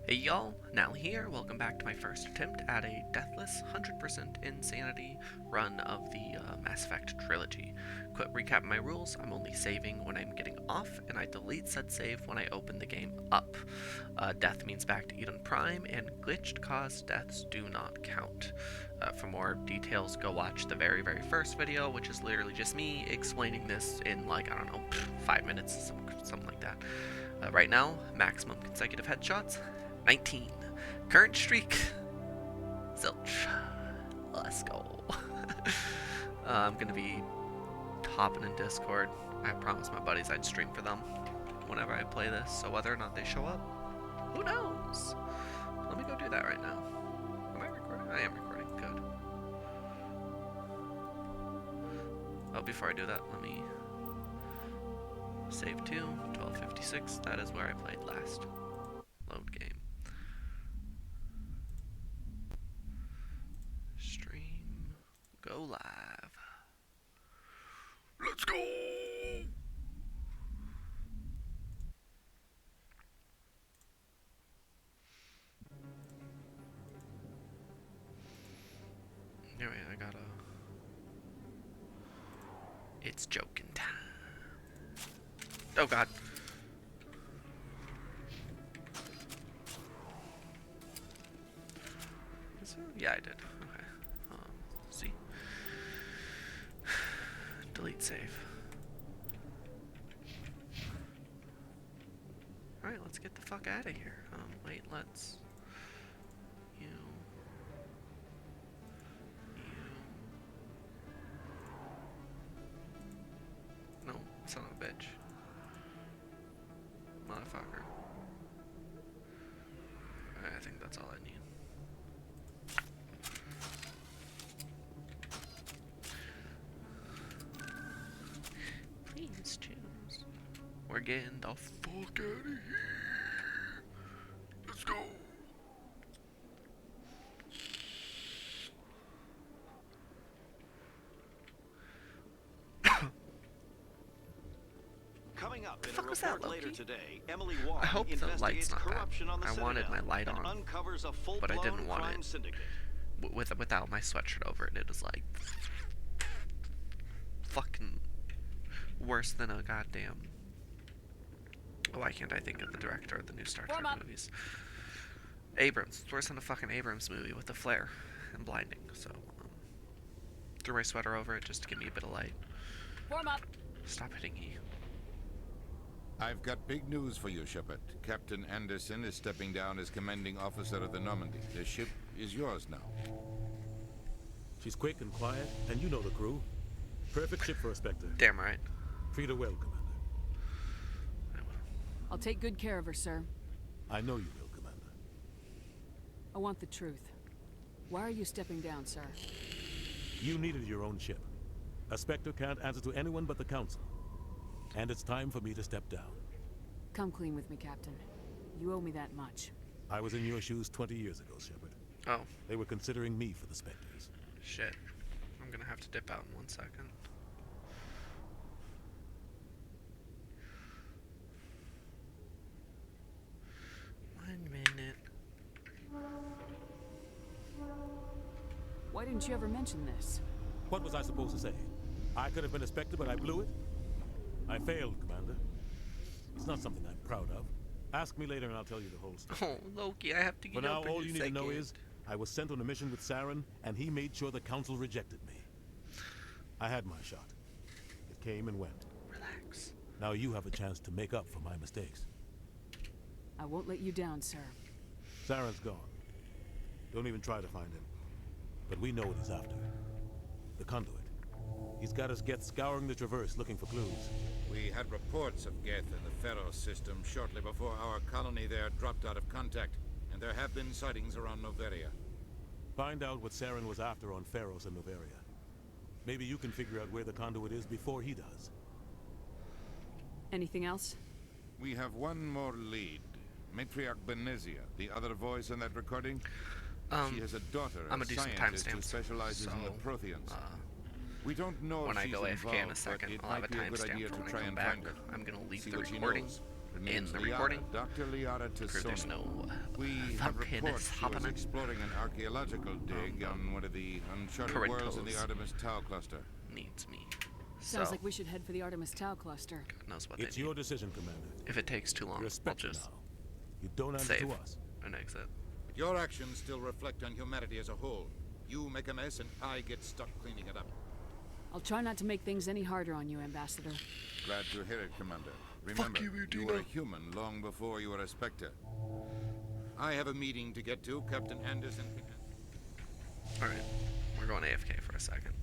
Hey y'all, Nally here. Welcome back to my first attempt at a deathless, 100% insanity run of the Mass Effect trilogy. Quick recap of my rules: I'm only saving when I'm getting off, and I delete said save when I open the game up. Death means back to Eden Prime, and glitched caused deaths do not count. For more details, go watch the very first video, which is literally just me explaining this in like, I don't know, 5 minutes, something like that. Right now, maximum consecutive headshots, 19. Current streak, zilch. Let's go. I'm gonna be hopping in Discord. I promised my buddies I'd stream for them whenever I play this, so whether or not they show up, who knows? Let me go do that right now. Am I recording? I am recording. Good. Oh, before I do that, let me save to 1256. That is where I played last. Load game. Stream. Go live. Let's go! Anyway, I gotta... It's joking time. Oh god. Yeah, I did. Okay. See. Delete save. Alright, let's get the fuck out of here. Wait, let's... You... No, son of a bitch. Motherfucker. I think that's all I need. Please choose. We're getting the fuck out of here. Let's go. Coming up in a report later today, Emily I Wong hope the light's investigates not corruption bad. on the I Citadel wanted my light and on, uncovers a but I didn't full-blown want crime it syndicate. without my sweatshirt over it. It was like fucking worse than a goddamn... Why can't I think of the director of the new Star Trek movies? Abrams. It's worse than a fucking Abrams movie with the flare and blinding. So, threw my sweater over it just to give me a bit of light. Warm up. Stop hitting E. I've got big news for you, Shepard. Captain Anderson is stepping down as commanding officer of the Normandy. The ship is yours now. She's quick and quiet, and you know the crew. Perfect ship for a Spectre. Damn right. Treat her well, Commander. I will. I'll take good care of her, sir. I know you will, Commander. I want the truth. Why are you stepping down, sir? You needed your own ship. A Spectre can't answer to anyone but the Council. And it's time for me to step down. Come clean with me, Captain. You owe me that much. I was in your shoes 20 years ago, Shepard. Oh, They were considering me for the Spectres. shit. I'm gonna have to dip out in 1 second. One minute. Why didn't you ever mention this? What was I supposed to say? I could have been a Spectre, but I blew it? I failed, Commander. It's not something I'm proud of. Ask me later and I'll tell you the whole story. Oh, Loki, I have to get For now, up in all a you need second. to know is, I was sent on a mission with Saren, and he made sure the Council rejected me. I had my shot. It came and went. Relax. Now you have a chance to make up for my mistakes. I won't let you down, sir. Saren's gone. Don't even try to find him. But we know what he's after. The conduit. He's got us Geth scouring the Traverse looking for clues. We had reports of Geth in the Pharos system shortly before our colony there dropped out of contact, and there have been sightings around Noveria. Find out what Saren was after on Pharos and Noveria. Maybe you can figure out where the conduit is before he does. Anything else? We have one more lead. Matriarch Benezia, the other voice in that recording. She has a daughter, I'm a gonna do some scientist who timestamps, specializes in the so, Protheans. We don't know when if I she's go AFK in a involved, second, but it I'll have a might be a good idea timestamp for to when I try come and back. find her. I'm gonna leave See the what she recording knows. in the Liara, recording. Dr. Liara Prove there's Tesoro. no We have vampires reports she was happening. exploring an archaeological dig on one of the uncharted worlds in the Parentos. Artemis Tau cluster. Needs me. Sounds So, like we should head for the Artemis Tau cluster. God knows what It's they need. your decision, Commander. If it takes too long, You're a I'll Spectre just now. You don't answer save to us. and exit. Your actions still reflect on humanity as a whole. You make a mess and I get stuck cleaning it up. I'll try not to make things any harder on you, Ambassador. Glad to hear it, Commander. Remember, you were a human long before you were a Spectre. I have a meeting to get to, Captain Anderson. Alright, we're going AFK for a second.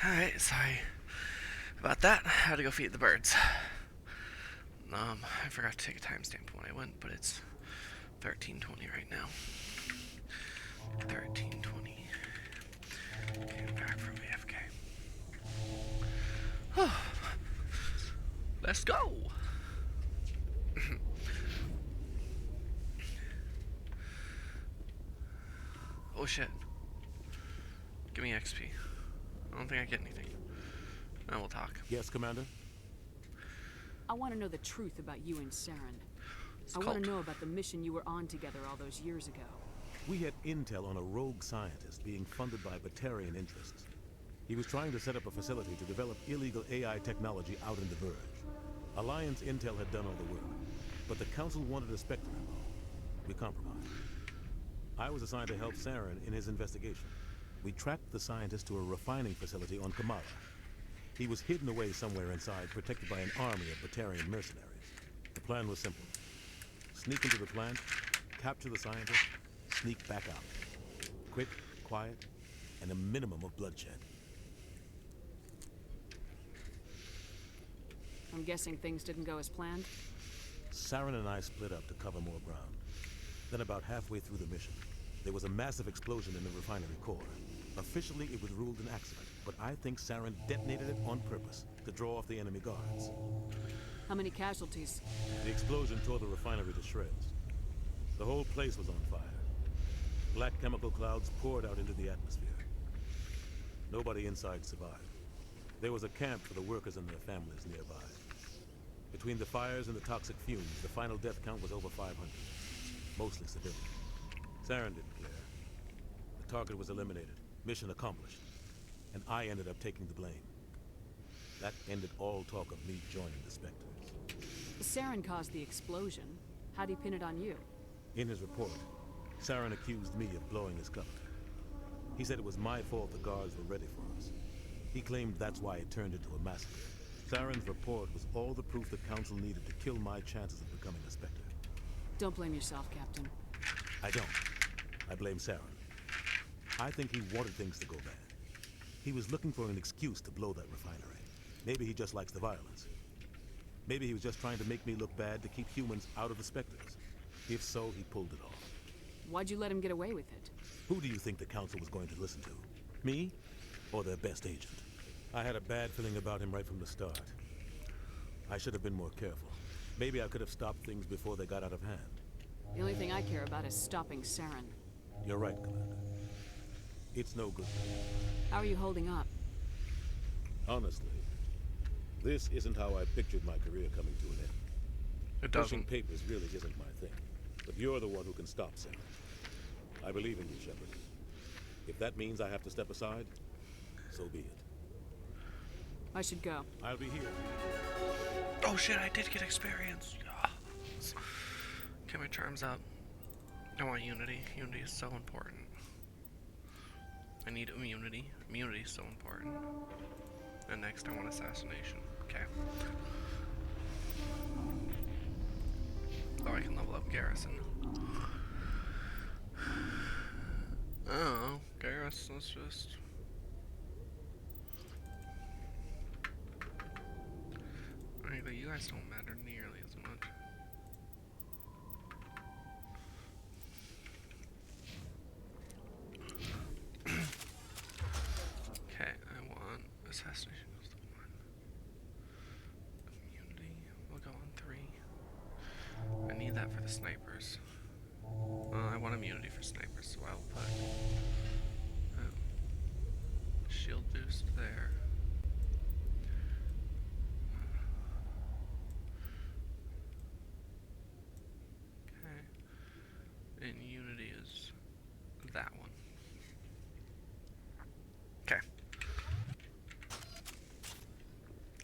Alright, sorry about that. I had to go feed the birds. I forgot to take a timestamp when I went, but it's 13:20 right now. 13:20. Came back from AFK. Let's go! Oh shit. Give me XP. I don't think I get anything. Now we'll talk. Yes, Commander? I want to know the truth about you and Saren. It's I want cold. to know about the mission you were on together all those years ago. We had intel on a rogue scientist being funded by Batarian interests. He was trying to set up a facility to develop illegal AI technology out in the Verge. Alliance intel had done all the work, but the Council wanted a Spectre memo. We compromised. I was assigned to help Saren in his investigation. We tracked the scientist to a refining facility on Kamala. He was hidden away somewhere inside, protected by an army of Batarian mercenaries. The plan was simple. Sneak into the plant, capture the scientist, sneak back out. Quick, quiet, and a minimum of bloodshed. I'm guessing things didn't go as planned? Saren and I split up to cover more ground. Then about halfway through the mission, there was a massive explosion in the refinery core. Officially, it was ruled an accident, but I think Saren detonated it on purpose to draw off the enemy guards. How many casualties? The explosion tore the refinery to shreds. The whole place was on fire. Black chemical clouds poured out into the atmosphere. Nobody inside survived. There was a camp for the workers and their families nearby. Between the fires and the toxic fumes, the final death count was over 500. Mostly civilian. Saren didn't care. The target was eliminated. Mission accomplished. And I ended up taking the blame. That ended all talk of me joining the Spectres. Saren caused the explosion. How'd he pin it on you? In his report, Saren accused me of blowing his cover. He said it was my fault the guards were ready for us. He claimed that's why it turned into a massacre. Saren's report was all the proof the Council needed to kill my chances of becoming a Spectre. Don't blame yourself, Captain. I don't. I blame Saren. I think he wanted things to go bad. He was looking for an excuse to blow that refinery. Maybe he just likes the violence. Maybe he was just trying to make me look bad to keep humans out of the Spectres. If so, he pulled it off. Why'd you let him get away with it? Who do you think the Council was going to listen to? Me? Or their best agent? I had a bad feeling about him right from the start. I should have been more careful. Maybe I could have stopped things before they got out of hand. The only thing I care about is stopping Saren. You're right, Commander. It's no good. How are you holding up? Honestly, this isn't how I pictured my career coming to an end. It Pushing doesn't. papers really isn't my thing. But you're the one who can stop Saren. I believe in you, Shepard. If that means I have to step aside, so be it. I should go. I'll be here. Oh shit, I did get experience. Yes. Okay, my charm's up. I want unity. Unity is so important. I need immunity. Immunity is so important. And next I want assassination. Okay. Oh, I can level up Garrison. Oh, Garrison's just... Frankly, you guys don't matter nearly as much. Okay, I want assassination is the one. Immunity, we'll go on 3. I need that for the snipers. I want immunity for snipers, so I'll put shield boost there. And unity is that one. Okay.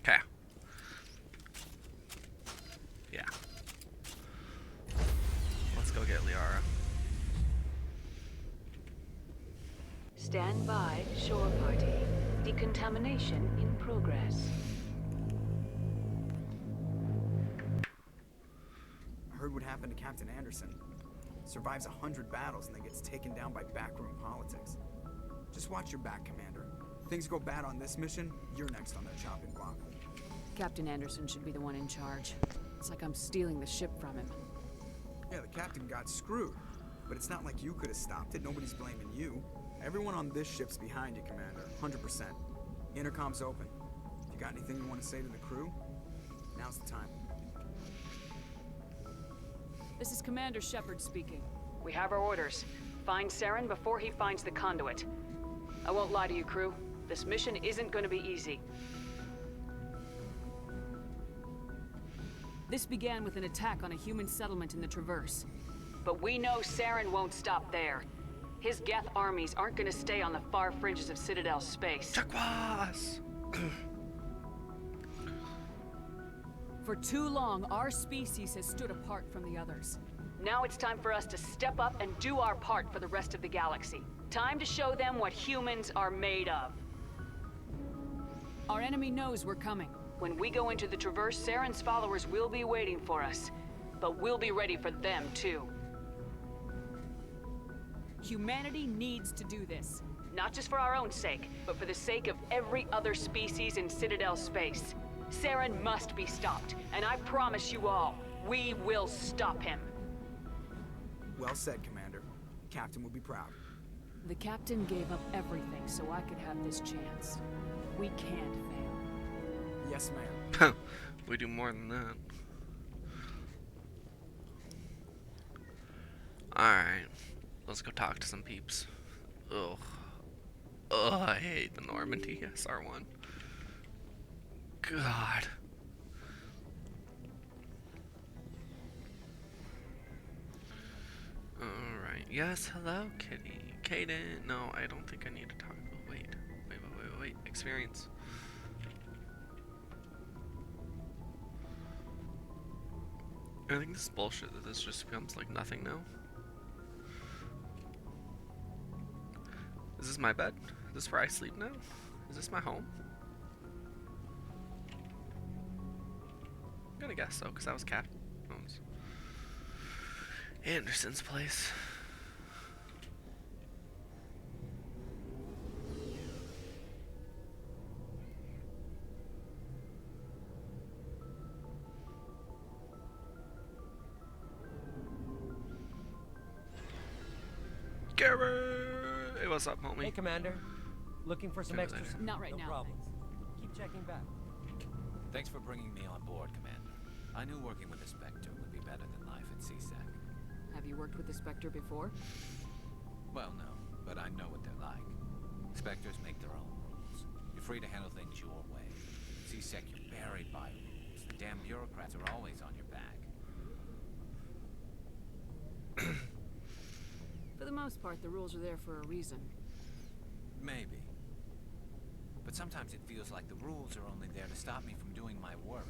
Okay. Yeah. Let's go get Liara. Stand by, shore party. Decontamination in progress. I heard what happened to Captain Anderson. Survives 100 battles and then gets taken down by backroom politics. Just watch your back, Commander. Things go bad on this mission, you're next on their chopping block. Captain Anderson should be the one in charge. It's like I'm stealing the ship from him. Yeah, the captain got screwed. But it's not like you could have stopped it. Nobody's blaming you. Everyone on this ship's behind you, Commander. 100%. Intercom's open. If you got anything you want to say to the crew, now's the time. This is Commander Shepard speaking. We have our orders. Find Saren before he finds the conduit. I won't lie to you, crew. This mission isn't going to be easy. This began with an attack on a human settlement in the Traverse. But we know Saren won't stop there. His Geth armies aren't going to stay on the far fringes of Citadel space. Chakwas! For too long, our species has stood apart from the others. Now it's time for us to step up and do our part for the rest of the galaxy. Time to show them what humans are made of. Our enemy knows we're coming. When we go into the Traverse, Saren's followers will be waiting for us. But we'll be ready for them, too. Humanity needs to do this. Not just for our own sake, but for the sake of every other species in Citadel space. Saren must be stopped, and I promise you all, we will stop him. Well said, Commander. Captain will be proud. The captain gave up everything so I could have this chance. We can't fail. Yes, ma'am. We do more than that. Alright. Let's go talk to some peeps. Ugh. Ugh, I hate the Normandy SR1. God. Alright. Yes, hello, kitty. Kaden. No, I don't think I need to talk. Oh, wait. Wait. Experience. I think this is bullshit that this just becomes like nothing now. Is this my bed? Is this where I sleep now? Is this my home? I'm gonna guess so, because that was Captain Anderson's place. Garrett! Hey, what's up, homie? Hey, Commander. Looking for some Okay, extra... later. Not right no now, problems. thanks. Keep checking back. Thanks for bringing me on board, Commander. I knew working with the Spectre would be better than life at CSEC. Have you worked with the Spectre before? Well, no, but I know what they're like. Spectres make their own rules. You're free to handle things your way. CSEC, you're buried by rules. The damn bureaucrats are always on your back. For the most part, the rules are there for a reason. Maybe. But sometimes it feels like the rules are only there to stop me from doing my work.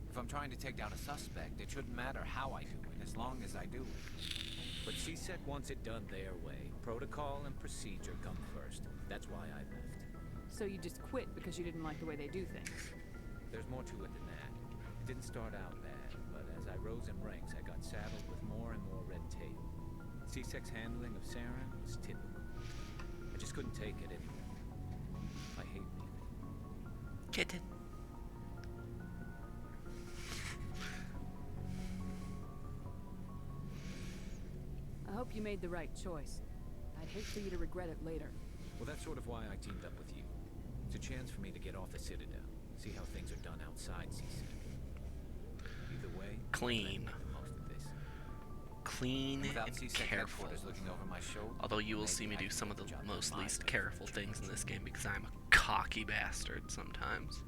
If I'm trying to take down a suspect, it shouldn't matter how I do it, as long as I do it. But CSEC wants it done their way. Protocol and procedure come first. That's why I left. So you just quit because you didn't like the way they do things? There's more to it than that. It didn't start out bad, but as I rose in ranks, I got saddled with more and more red tape. CSEC's handling of Saren was typical. I just couldn't take it anymore. I hate leaving. Kitten. I hope you made the right choice. I'd hate for you to regret it later. Well, that's sort of why I teamed up with you. It's a chance for me to get off the Citadel, see how things are done outside CSEC. Either way, Clean. most of this. Clean Without and CSEC careful. headquarters looking over my shoulder, Although you will maybe see me I do can some of make the job most my least way. careful things in this game because I'm a cocky bastard sometimes.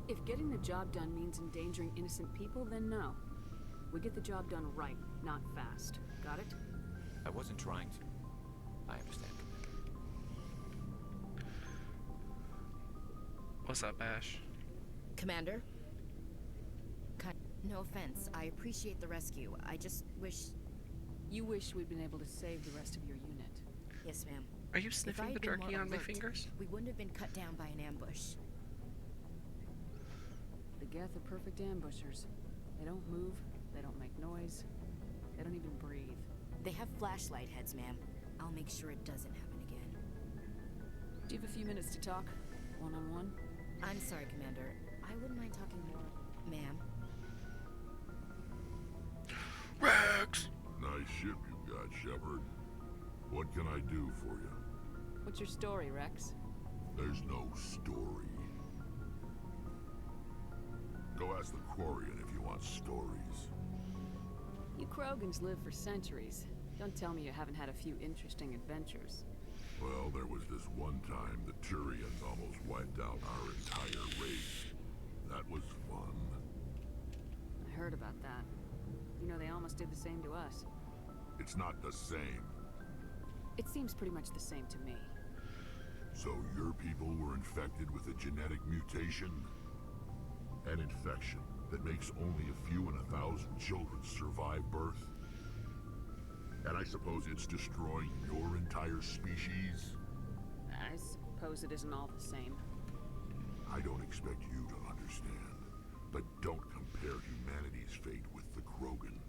If getting the job done means endangering innocent people, then no. We get the job done right, not fast. Got it? I wasn't trying to. I understand, Commander. What's up, Ash? Commander? No offense. I appreciate the rescue. I just wish... You wish we'd been able to save the rest of your unit. Yes, ma'am. Are you If I sniffing the had been jerky more on my alert, fingers? we wouldn't have been cut down by an ambush. The Geth are perfect ambushers. They don't move, they don't make noise, they don't even breathe. They have flashlight heads, ma'am. I'll make sure it doesn't happen again. Do you have a few minutes to talk? One-on-one? I'm sorry, Commander. I wouldn't mind talking more. Ma'am? Rex! Nice ship you got, Shepard. What can I do for you? What's your story, Rex? There's no story. Go ask the Quarian if you want stories. You Krogans live for centuries. Don't tell me you haven't had a few interesting adventures. Well, there was this one time the Turians almost wiped out our entire race. That was fun. I heard about that. You know, they almost did the same to us. It's not the same. It seems pretty much the same to me. So your people were infected with a genetic mutation? An infection that makes only a few in 1,000 children survive birth? And I suppose it's destroying your entire species? I suppose it isn't all the same. I don't expect you to understand, but don't compare humanity's fate with the Krogan.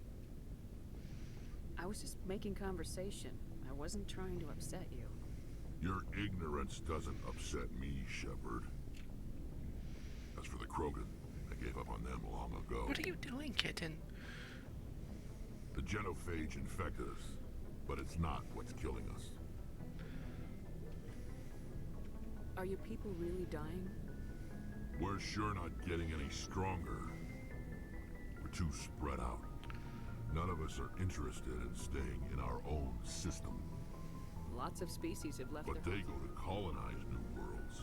I was just making conversation. I wasn't trying to upset you. Your ignorance doesn't upset me, Shepard. As for the Krogan, I gave up on them long ago. What are you doing, kitten? The genophage infected us, but it's not what's killing us. Are your people really dying? We're sure not getting any stronger. We're too spread out. None of us are interested in staying in our own system. Lots of species have left But their... they go to colonize new worlds.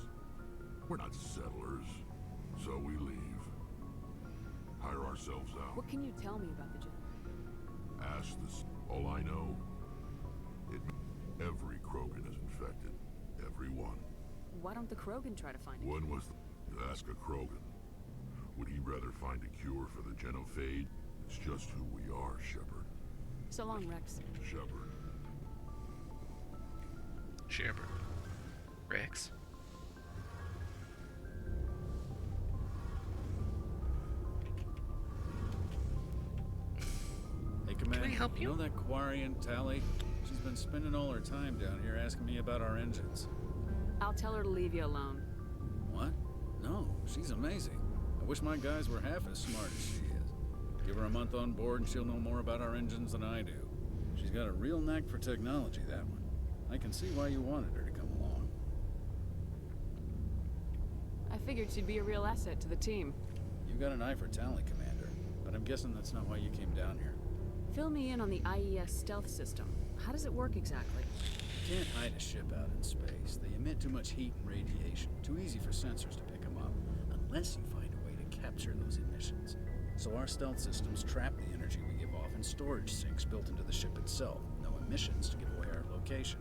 We're not settlers, so we leave. Hire ourselves out. What can you tell me about the gen... Ask this. All I know, every Krogan is infected. Every one. Why don't the Krogan try to find it? When was the... Ask a Krogan. Would he rather find a cure for the genophage? It's just who we are, Shepard. So long, Rex. Shepard. Shepard. Rex. Hey, Commander, Can I help you? know that Quarian Tally? She's been spending all her time down here asking me about our engines. I'll tell her to leave you alone. What? No, she's amazing. I wish my guys were half as smart as she is. Give her a month on board and she'll know more about our engines than I do. She's got a real knack for technology, that one. I can see why you wanted her to come along. I figured she'd be a real asset to the team. You got an eye for talent, Commander, but I'm guessing that's not why you came down here. Fill me in on the IES stealth system. How does it work exactly? You can't hide a ship out in space. They emit too much heat and radiation. Too easy for sensors to pick them up, unless you find a way to capture those emissions. So our stealth systems trap the energy we give off in storage sinks built into the ship itself. No emissions to give away our location.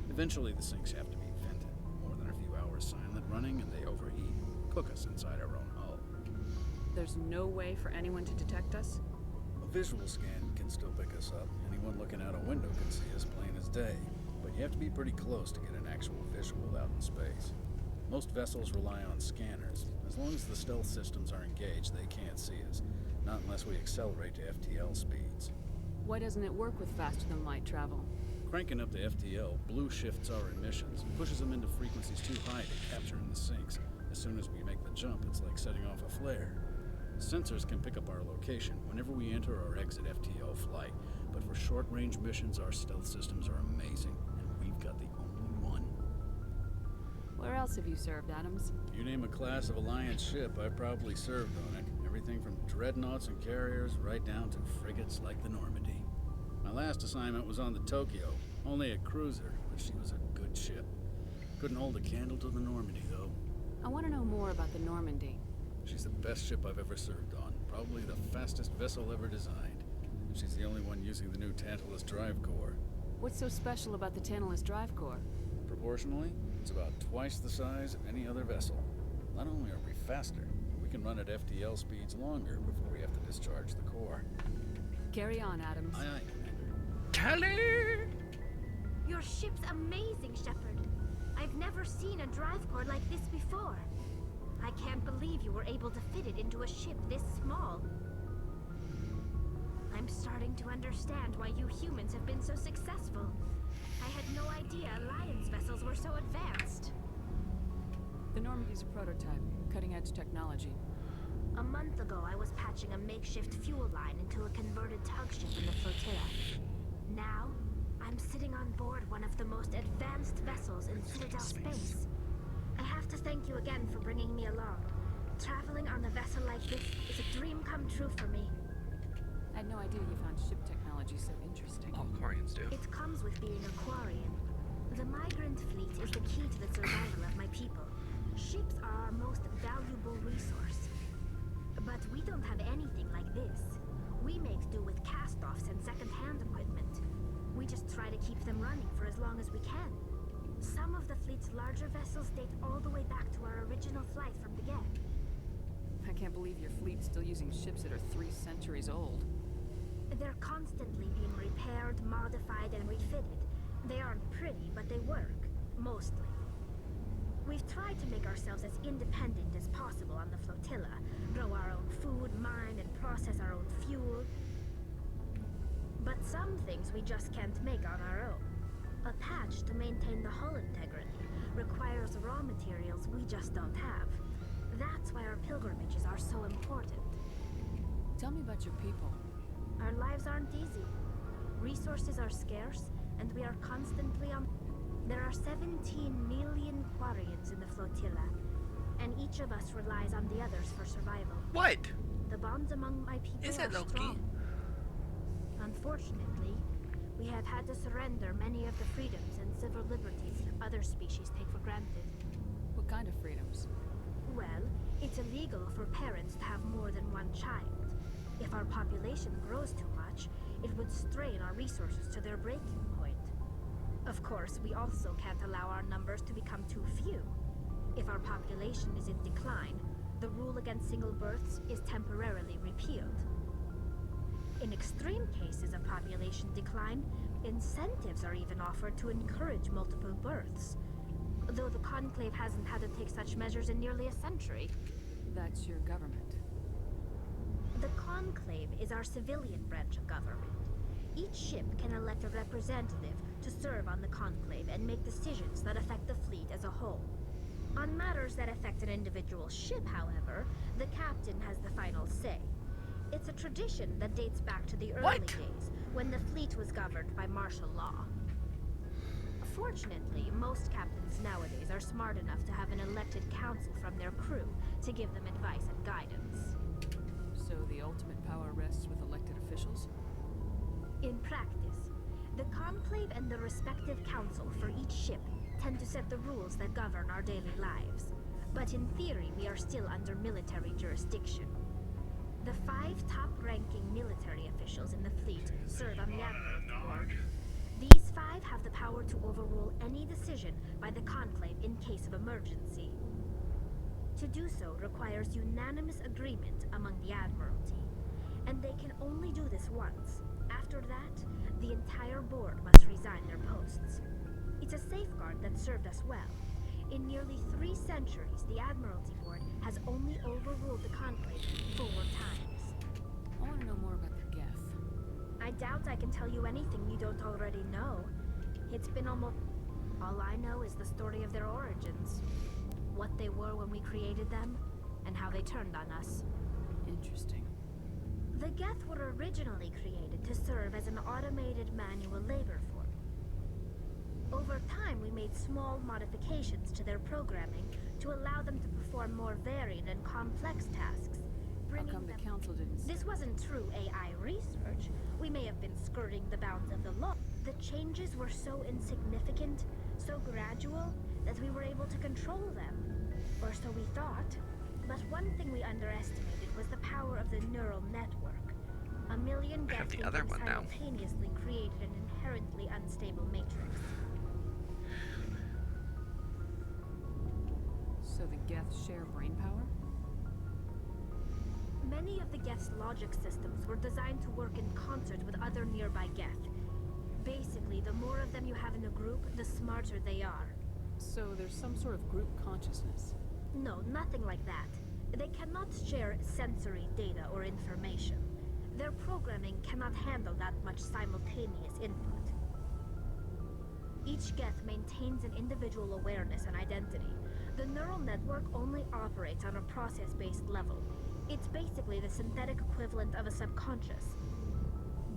Eventually the sinks have to be vented. More than a few hours silent running and they overheat. Cook us inside our own hull. There's no way for anyone to detect us? A visual scan can still pick us up. Anyone looking out a window can see us plain as day. But you have to be pretty close to get an actual visual out in space. Most vessels rely on scanners. As long as the stealth systems are engaged, they can't see us. Not unless we accelerate to FTL speeds. Why doesn't it work with faster-than-light travel? Cranking up the FTL blue shifts our emissions and pushes them into frequencies too high to capture in the sinks. As soon as we make the jump, it's like setting off a flare. Sensors can pick up our location whenever we enter or exit FTL flight, but for short-range missions, our stealth systems are amazing, and we've got the only one. Where else have you served, Adams? You name a class of Alliance ship, I've probably served on it. Everything from dreadnoughts and carriers right down to frigates like the Normandy. My last assignment was on the Tokyo, only a cruiser, but she was a good ship. Couldn't hold a candle to the Normandy, though. I want to know more about the Normandy. She's the best ship I've ever served on, probably the fastest vessel ever designed. And she's the only one using the new Tantalus drive core. What's so special about the Tantalus drive core? Proportionally, it's about twice the size of any other vessel. Not only are we faster, but we can run at FTL speeds longer before we have to discharge the core. Carry on, Adams. Aye, aye, Commander. Tally! Your ship's amazing, Shepard. I've never seen a drive core like this before. I can't believe you were able to fit it into a ship this small. I'm starting to understand why you humans have been so successful. I had no idea Alliance vessels were so advanced. The Normandy's a prototype, cutting-edge technology. A month ago, I was patching a makeshift fuel line into a converted tug ship in the flotilla. Now, I'm sitting on board one of the most advanced vessels in Citadel space. I have to thank you again for bringing me along. Traveling on a vessel like this is a dream come true for me. I had no idea you found ship technology so interesting. All Quarians do. It comes with being a Quarian. The migrant fleet is the key to the survival of my people. Ships are our most valuable resource. But we don't have anything like this. We make do with cast-offs and second-hand equipment. We just try to keep them running for as long as we can. Some of the fleet's larger vessels date all the way back to our original flight from the get. I can't believe your fleet's still using ships that are 3 centuries old. They're constantly being repaired, modified, and refitted. They aren't pretty, but they work. Mostly. We've tried to make ourselves as independent as possible on the flotilla. Grow our own food, mine, and process our own fuel. But some things we just can't make on our own. A patch to maintain the hull integrity requires raw materials we just don't have. That's why our pilgrimages are so important. Tell me about your people. Our lives aren't easy. Resources are scarce, and we are constantly on... There are 17 million Quarians in the flotilla, and each of us relies on the others for survival. What? The bonds among my people Is that are Loki? strong. Unfortunately, we have had to surrender many of the freedoms and civil liberties other species take for granted. What kind of freedoms? Well, it's illegal for parents to have more than one child. If our population grows too much, it would strain our resources to their breaking point. Of course, we also can't allow our numbers to become too few. If our population is in decline, the rule against single births is temporarily repealed. In extreme cases of population decline, incentives are even offered to encourage multiple births. Though the Conclave hasn't had to take such measures in nearly a century. That's your government. The Conclave is our civilian branch of government. Each ship can elect a representative to serve on the Conclave and make decisions that affect the fleet as a whole. On matters that affect an individual ship, however, the captain has the final say. It's a tradition that dates back to the early days, when the fleet was governed by martial law. Fortunately, most captains nowadays are smart enough to have an elected council from their crew to give them advice and guidance. So the ultimate power rests with elected officials? In practice, the Conclave and the respective council for each ship tend to set the rules that govern our daily lives. But in theory, we are still under military jurisdiction. The 5 top-ranking military officials in the fleet serve on the Admiralty Board. These 5 have the power to overrule any decision by the Conclave in case of emergency. To do so requires unanimous agreement among the Admiralty, and they can only do this once. After that, the entire board must resign their posts. It's a safeguard that served us well. In nearly 3 centuries, the Admiralty Board has only overruled the Conclave 4 times. I want to know more about the Geth. I doubt I can tell you anything you don't already know. It's been almost... All I know is the story of their origins. What they were when we created them, and how they turned on us. Interesting. The Geth were originally created to serve as an automated manual labor force. Over time, we made small modifications to their programming to allow them to perform more varied and complex tasks. How come the council didn't... This wasn't true AI research. We may have been skirting the bounds of the law. The changes were so insignificant, so gradual, that we were able to control them. Or so we thought. But one thing we underestimated was the power of the neural network. A million I have Geth the other one now. simultaneously created an inherently unstable matrix. So the Geth share brain power? Many of the Geth's logic systems were designed to work in concert with other nearby Geth. Basically, the more of them you have in a group, the smarter they are. So there's some sort of group consciousness? No, nothing like that. They cannot share sensory data or information. Their programming cannot handle that much simultaneous input. Each Geth maintains an individual awareness and identity. The neural network only operates on a process-based level. It's basically the synthetic equivalent of a subconscious.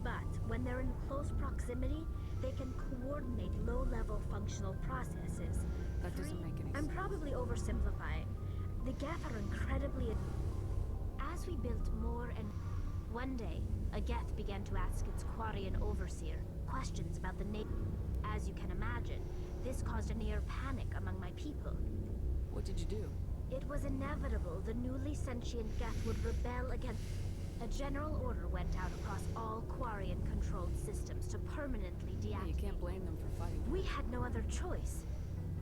But when they're in close proximity, they can coordinate low-level functional processes. That doesn't make any sense. I'm probably oversimplifying. The Geth are incredibly... As we built more and... One day, a Geth began to ask its Quarian overseer questions about the name. As you can imagine, this caused a near panic among my people. What did you do? It was inevitable the newly sentient Geth would rebel against... A general order went out across all Quarian-controlled systems to permanently deactivate... Yeah, you can't blame them for fighting. We had no other choice.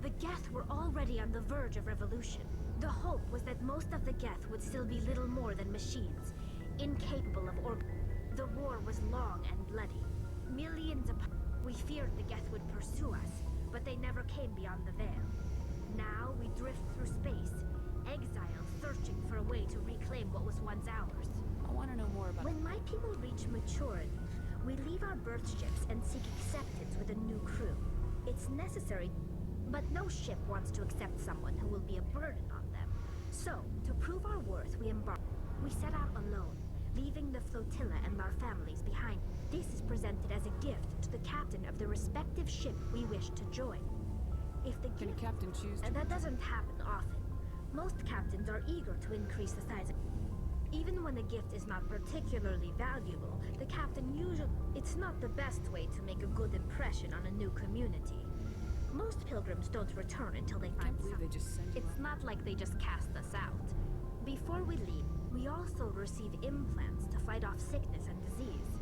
The Geth were already on the verge of revolution. The hope was that most of the Geth would still be little more than machines, incapable of The war was long and bloody. Millions of... We feared the Geth would pursue us, but they never came beyond the veil. Now we drift through space, exiled, searching for a way to reclaim what was once ours. I want to know more about... When my people reach maturity, we leave our birth ships and seek acceptance with a new crew. It's necessary, but no ship wants to accept someone who will be a burden on them. So, to prove our worth, we embark. We set out alone, leaving the flotilla and our families behind. This is presented as a gift to the captain of the respective ship we wish to join. If the Can a captain choose to... That doesn't happen often. Most captains are eager to increase the size of... Even when the gift is not particularly valuable, the captain usually... It's not the best way to make a good impression on a new community. Most pilgrims don't return until they find something. They just send you It's not like they just cast us out. Before we leave, we also receive implants to fight off sickness and disease.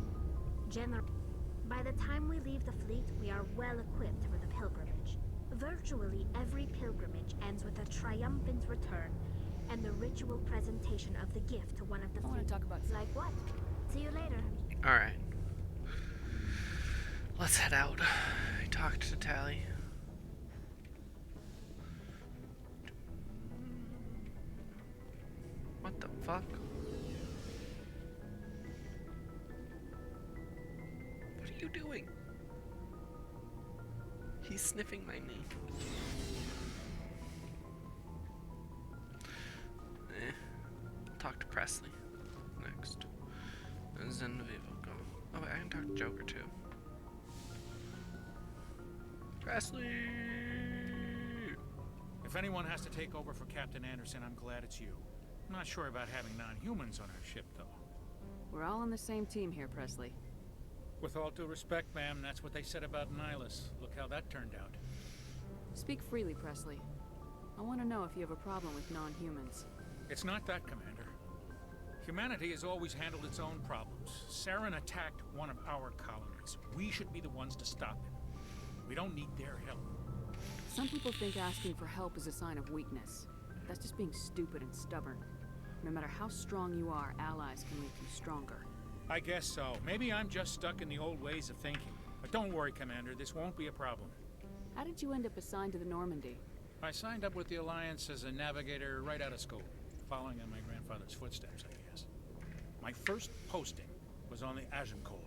By the time we leave the fleet, we are well equipped for the pilgrimage. Virtually every pilgrimage ends with a triumphant return and the ritual presentation of the gift to one of the fleet. I want to talk about... Like what? See you later. Alright. Let's head out. I talked to Tally. What the fuck? What are you doing? He's sniffing my knee. Talk to Presley next. Zen Vivo go. Oh wait, I can talk to Joker too. Presley! If anyone has to take over for Captain Anderson, I'm glad it's you. I'm not sure about having non-humans on our ship, though. We're all on the same team here, Presley. With all due respect, ma'am, that's what they said about Nihilus. Look how that turned out. Speak freely, Presley. I want to know if you have a problem with non-humans. It's not that, Commander. Humanity has always handled its own problems. Saren attacked one of our colonies. We should be the ones to stop him. We don't need their help. Some people think asking for help is a sign of weakness. That's just being stupid and stubborn. No matter how strong you are, allies can make you stronger. I guess so. Maybe I'm just stuck in the old ways of thinking. But don't worry, Commander, this won't be a problem. How did you end up assigned to the Normandy? I signed up with the Alliance as a navigator right out of school, following in my grandfather's footsteps, I guess. My first posting was on the Agincourt.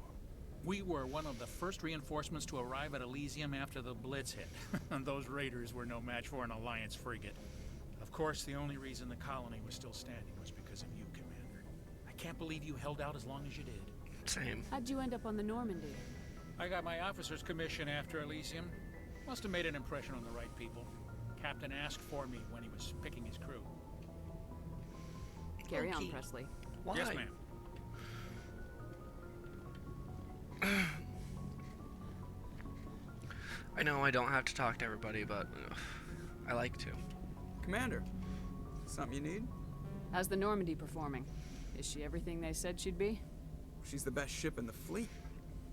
We were one of the first reinforcements to arrive at Elysium after the Blitz hit. And those raiders were no match for an Alliance frigate. Of course, the only reason the colony was still standing was because of you, Commander. I can't believe you held out as long as you did. Same. How'd you end up on the Normandy? I got my officer's commission after Elysium. Must have made an impression on the right people. Captain asked for me when he was picking his crew. Carry on, Presley. Why? Yes, ma'am. I know I don't have to talk to everybody, but I like to. Commander, something you need? How's the Normandy performing? Is she everything they said she'd be? She's the best ship in the fleet.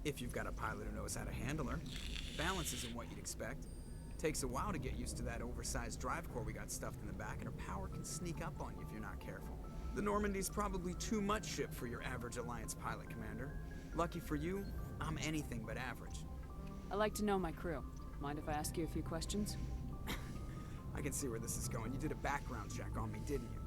If you've got a pilot who knows how to handle her. Balance isn't what you'd expect. Takes a while to get used to that oversized drive core we got stuffed in the back, and her power can sneak up on you if you're not careful. The Normandy's probably too much ship for your average Alliance pilot, Commander. Lucky for you, I'm anything but average. I like to know my crew. Mind if I ask you a few questions? I can see where this is going. You did a background check on me, didn't you?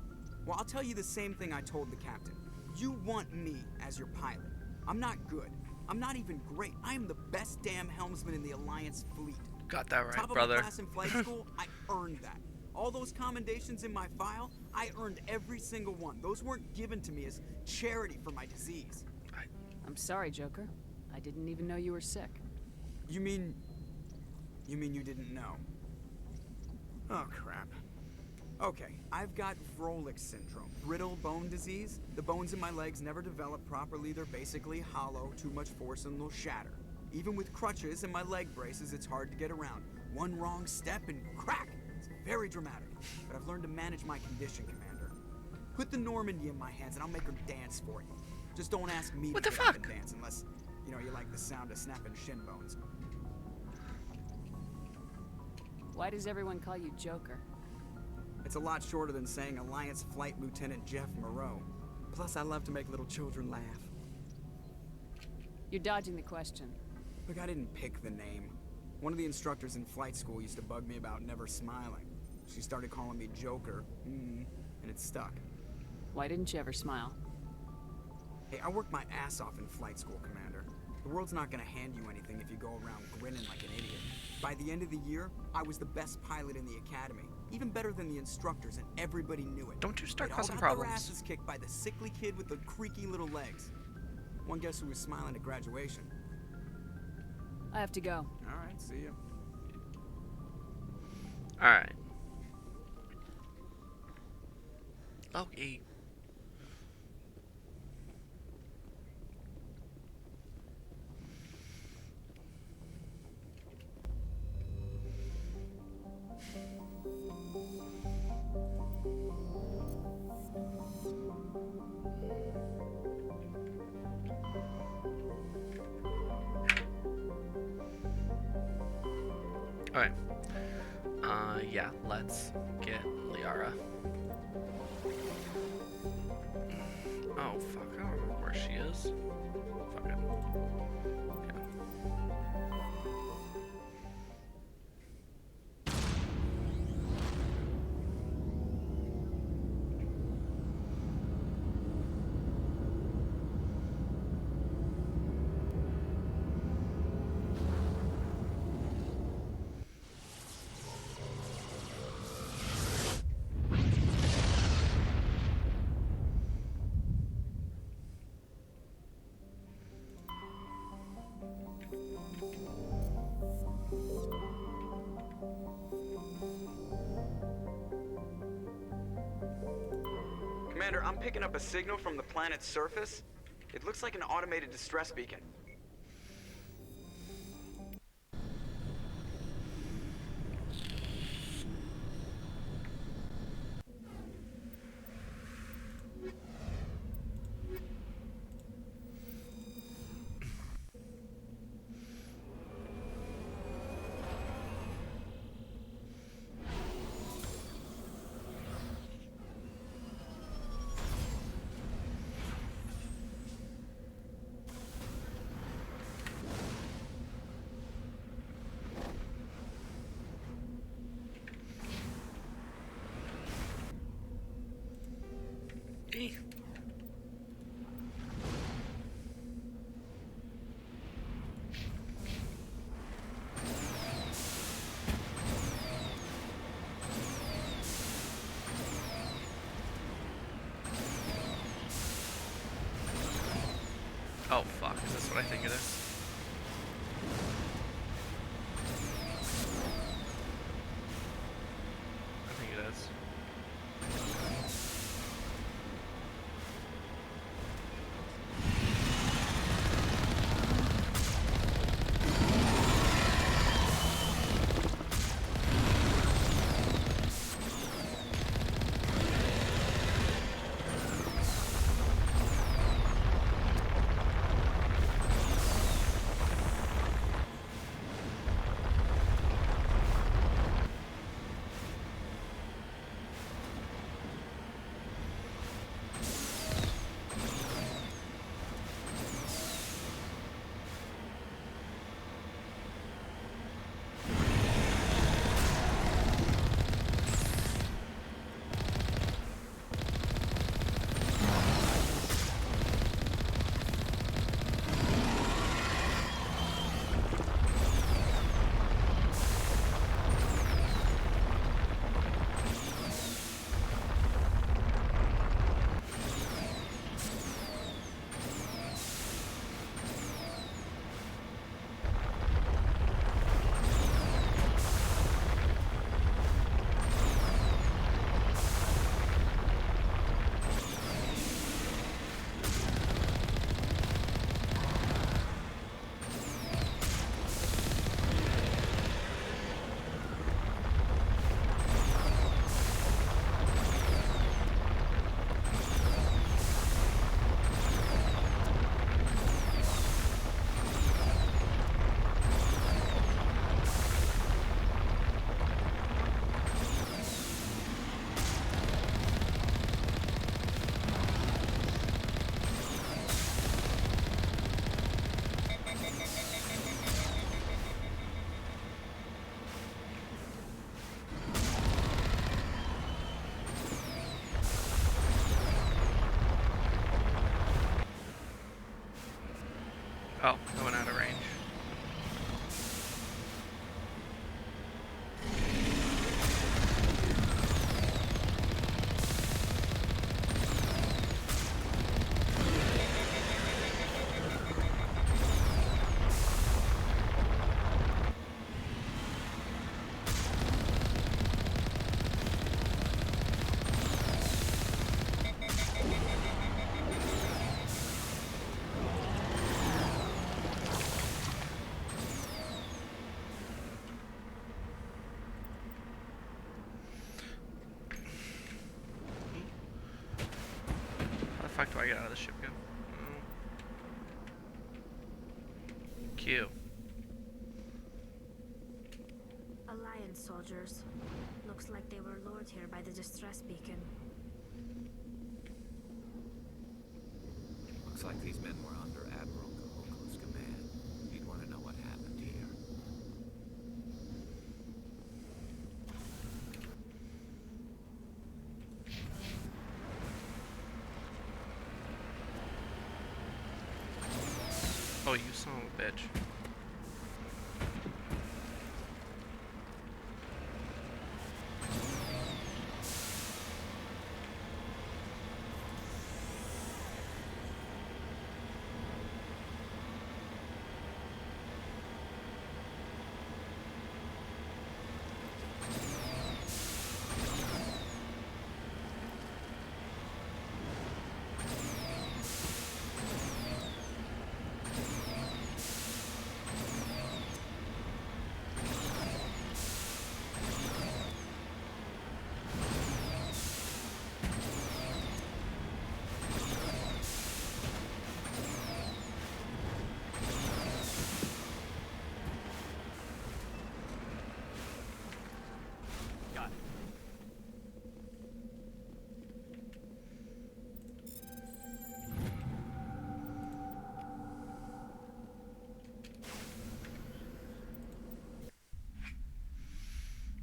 Well, I'll tell you the same thing I told the captain. You want me as your pilot. I'm not good. I'm not even great. I am the best damn helmsman in the Alliance fleet. Got that right, Top brother. of my class in flight school, I earned that. All those commendations in my file, I earned every single one. Those weren't given to me as charity for my disease. I'm sorry, Joker. I didn't even know you were sick. You mean you didn't know? Oh, crap. Okay, I've got Vrolich syndrome, brittle bone disease. The bones in my legs never develop properly. They're basically hollow, too much force and they'll shatter. Even with crutches and my leg braces, it's hard to get around. One wrong step and crack! It's very dramatic. But I've learned to manage my condition, Commander. Put the Normandy in my hands and I'll make her dance for you. Just don't ask me to get up and dance unless, you know, you like the sound of snapping shin bones. Why does everyone call you Joker? It's a lot shorter than saying Alliance Flight Lieutenant Jeff Moreau. Plus, I love to make little children laugh. You're dodging the question. Look, I didn't pick the name. One of the instructors in flight school used to bug me about never smiling. She started calling me Joker, and it stuck. Why didn't you ever smile? Hey, I worked my ass off in flight school, Commander. The world's not gonna hand you anything if you go around grinning like an idiot. By the end of the year, I was the best pilot in the academy. Even better than the instructors, and everybody knew it. Don't you start causing They'd all got problems. their asses kicked by the sickly kid with the creaky little legs. One guess who was smiling at graduation? I have to go. All right, see ya. Alright. Okay. Alright. Yeah, let's get Liara. Oh, fuck, I don't remember where she is. Fuck it. Commander, I'm picking up a signal from the planet's surface. It looks like an automated distress beacon. Oh fuck, is this what I think it is? I think it is. Oh, I went out of range. How the fuck do I get out of the ship again? Q. Alliance soldiers. Looks like they were lured here by the distress beacon. Looks like these men were under Admiral Kahoko's command. He'd want to know what happened here. Oh, you son of a bitch.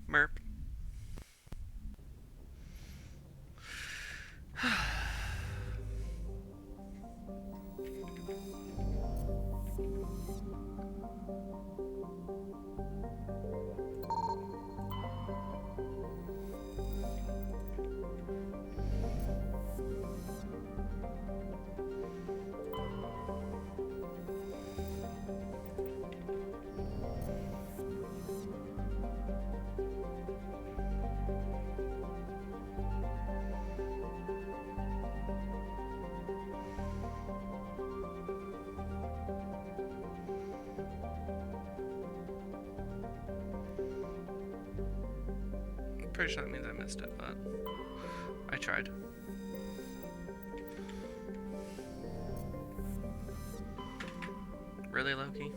Merp. Pretty sure that means I missed it, but I tried. Really, Loki?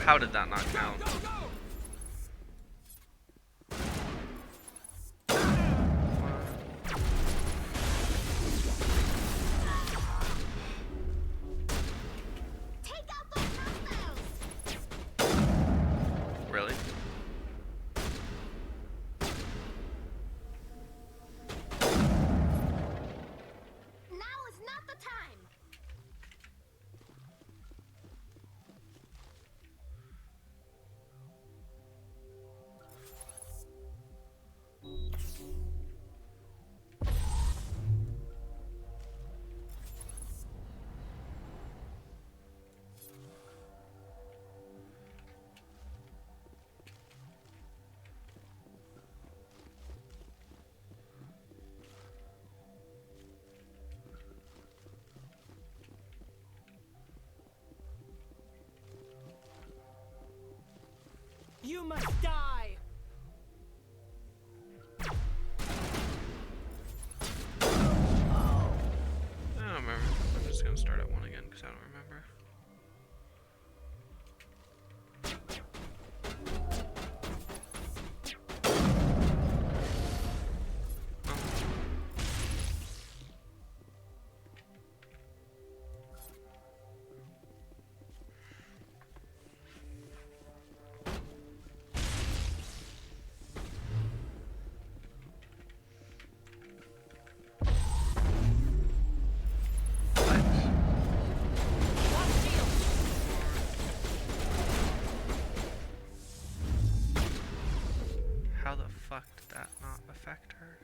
How did that not count? Really? Now is not the time. You must die! I don't remember. I'm just gonna start at 1 again because I don't remember. How the fuck did that not affect her?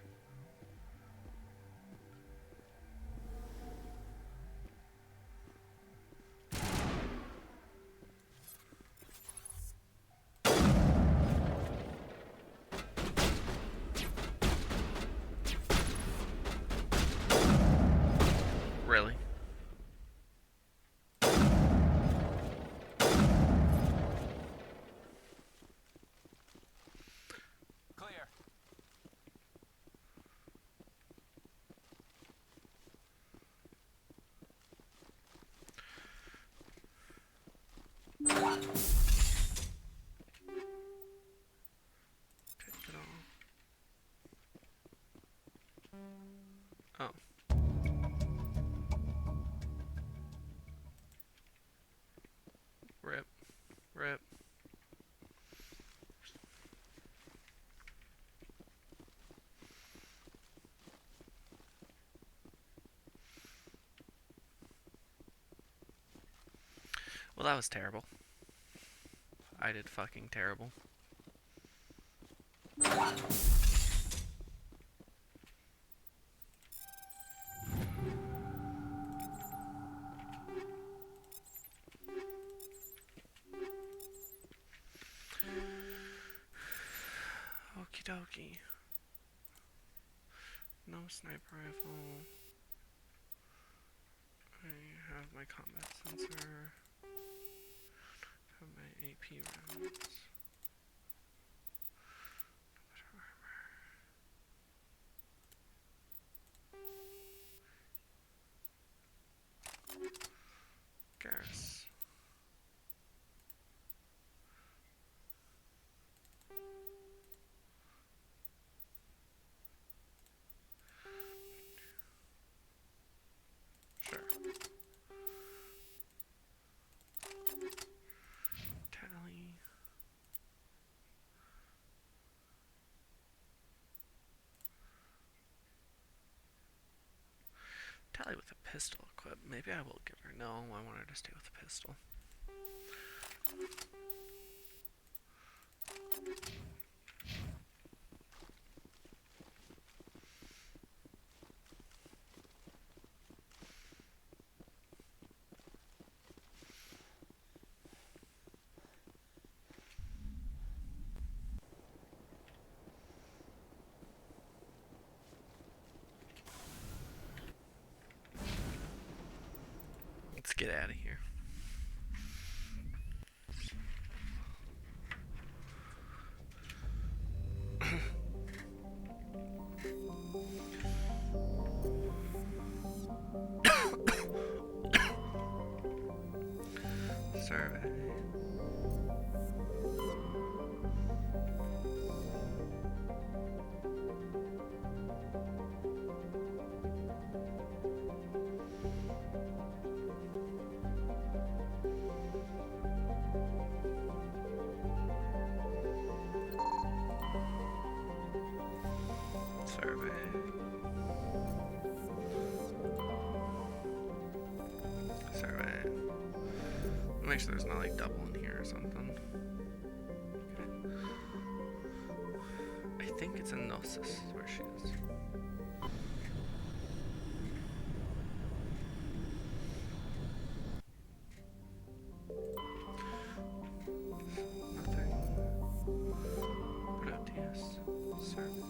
Really? Clear. Take it all. Oh. Rip. Rip. Well, that was terrible. I did fucking terrible. Okie dokie. No sniper rifle. I have my combat sensor. Have my AP rounds. Garrus. Sure. Tally. Tally with a pistol equipped. Maybe I will give her. No, I want her to stay with the pistol. Let's get out of here. Survey. Make sure there's not like double in here or something. Okay. I think it's in Gnosis where she is. Nothing. Proteus. Survey.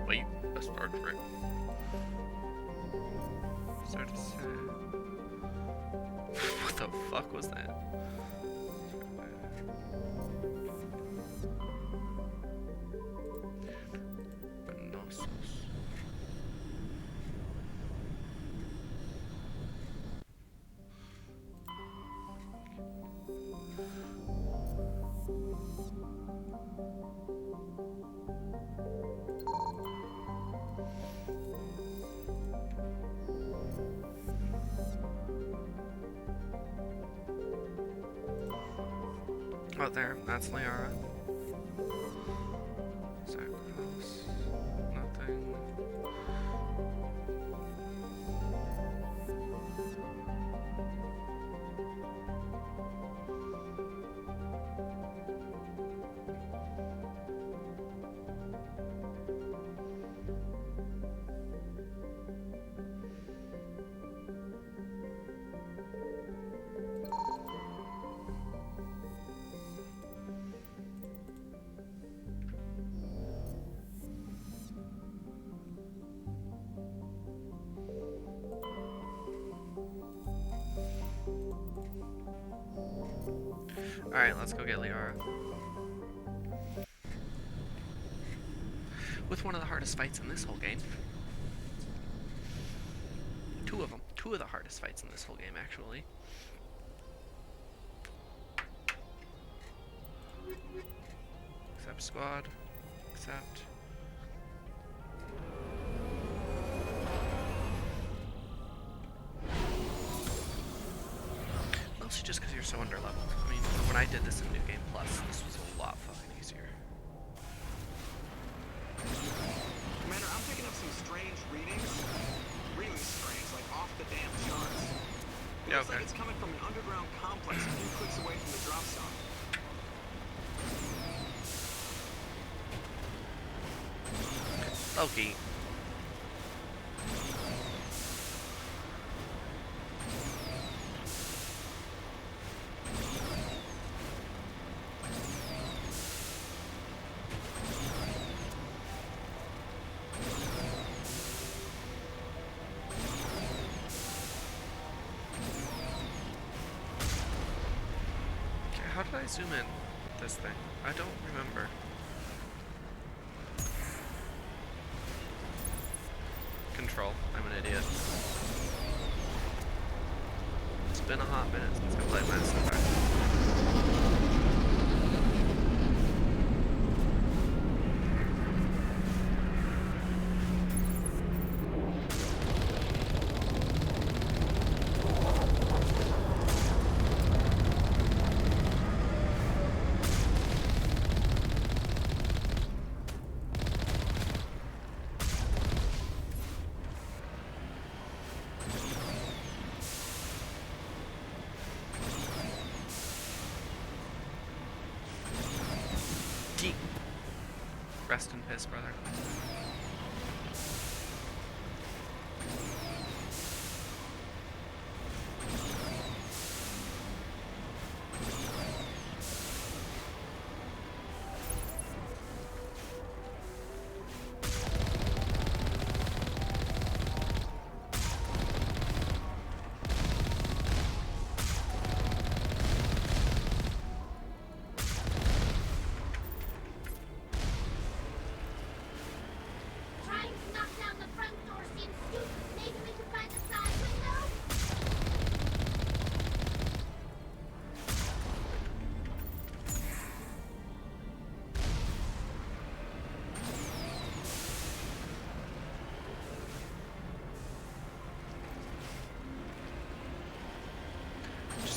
Wait, a Star Trek. Start to say. What the fuck was that? Oh, there. That's Liara. Sacrifice. Nothing. Alright, let's go get Liara. With one of the hardest fights in this whole game. Two of them. Two of the hardest fights in this whole game, actually. Accept squad. Accept. Mostly just because you're so underleveled. I mean, when I did this in New Game Plus, this was a lot fucking easier. Commander, I'm picking up some strange readings. Really strange, like off the damn charts. It looks like it's coming from an underground complex a few clicks away from the drop zone. Loki. How did I zoom in this thing? I don't remember. Control. I'm an idiot. It's been a hot minute since I played Mass Effect. Rest in peace, brother.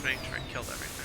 making sure I killed everything.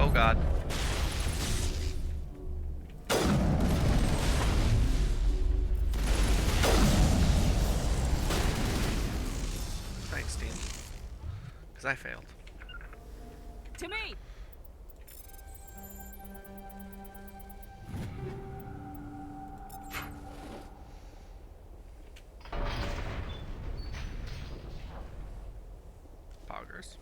Oh god. Thanks, team. Because I failed. To me! Poggers.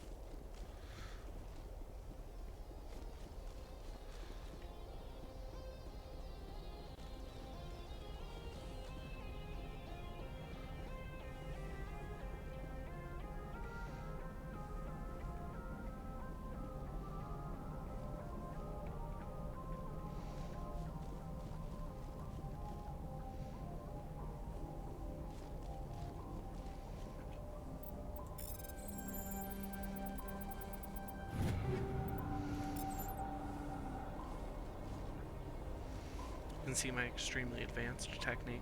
You can see my extremely advanced technique.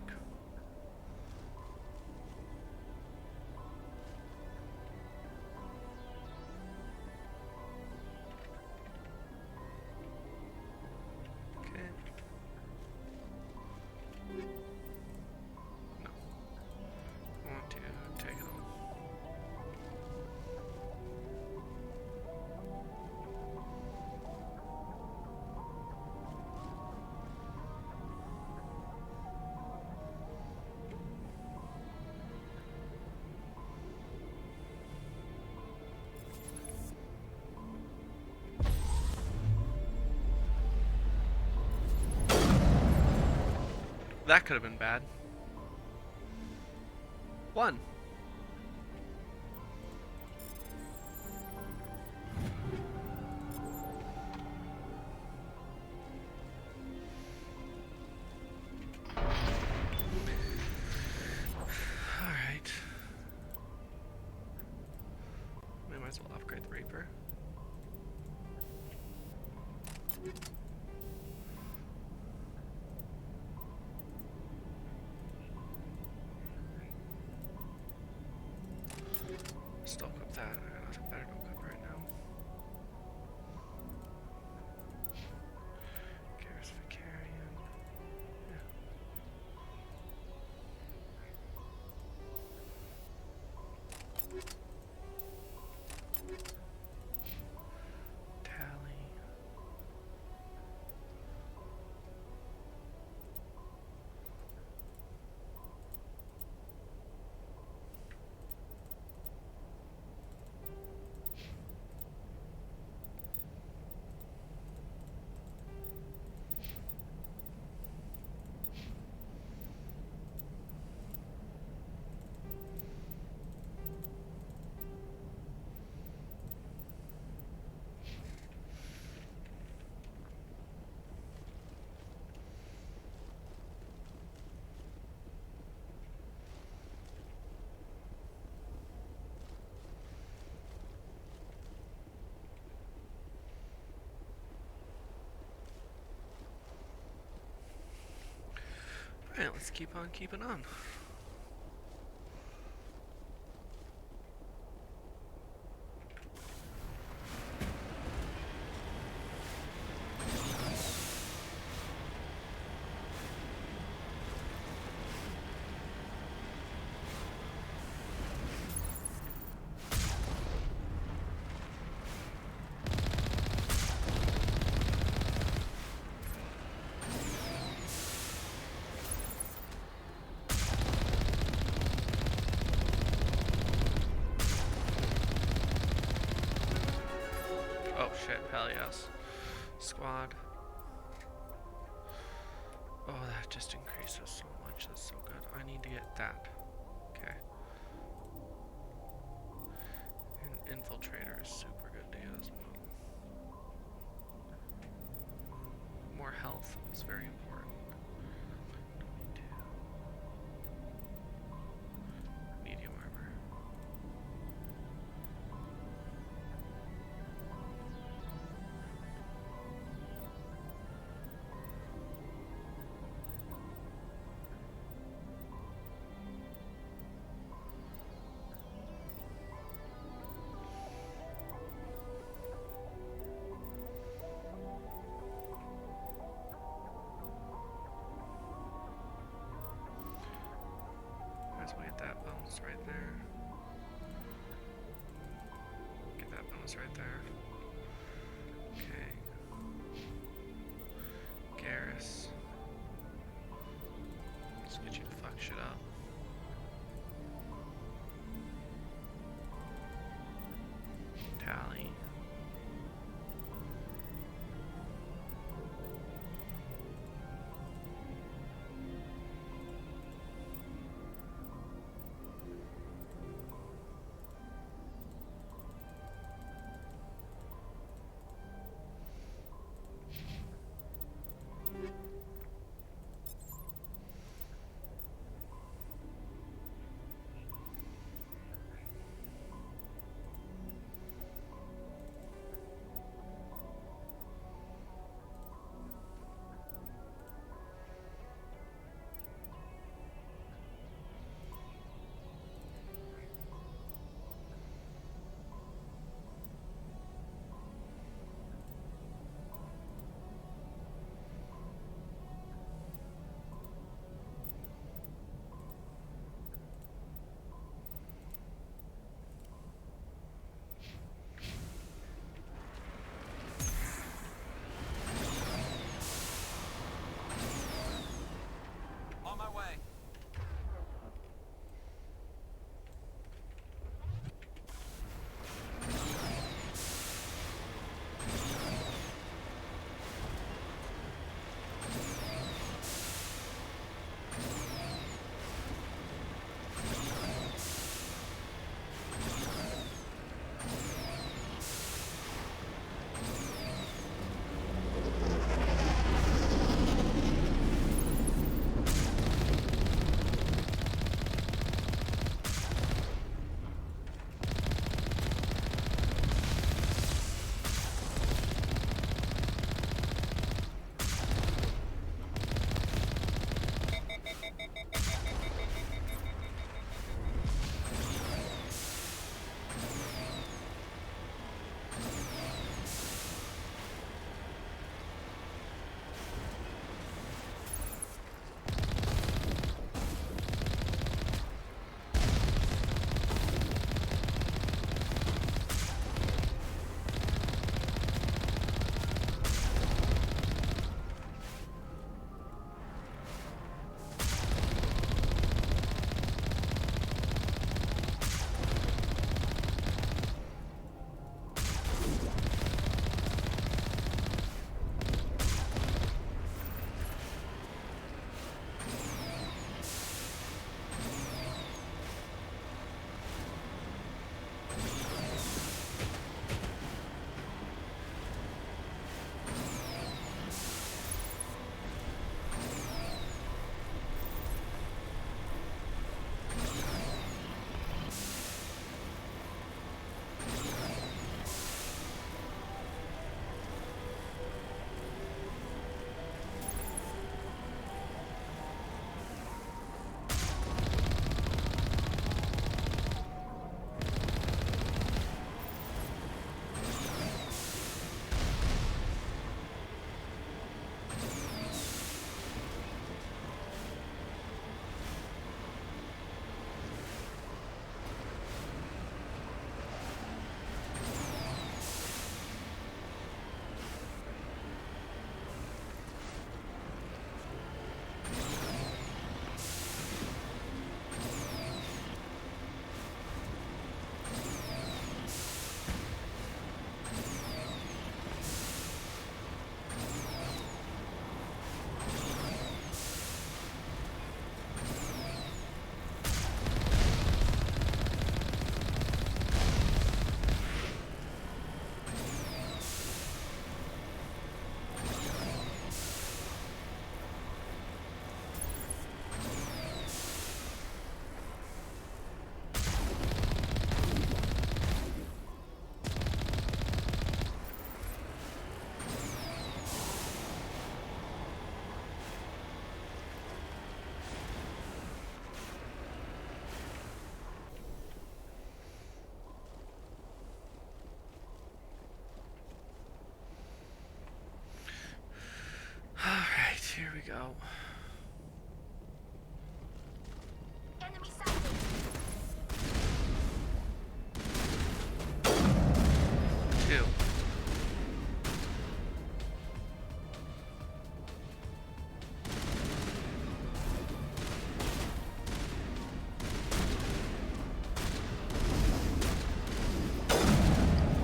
Okay. No. I want to take it on. That could have been bad. 1. Alright. We might as well upgrade the Reaper. Still equip that. Nothing better to equip right now. Garrus Vicarian. Yeah. Tally. Alright, let's keep on keeping on. Oh shit, hell yes. Squad. Oh, that just increases so much. That's so good. I need to get that. Okay. And Infiltrator is super good to get as well. More health is very important. 22. Medium armor. Might as well get that bonus right there. Get that bonus right there. Okay. Garrus. Let's get you to fuck shit up. Tally.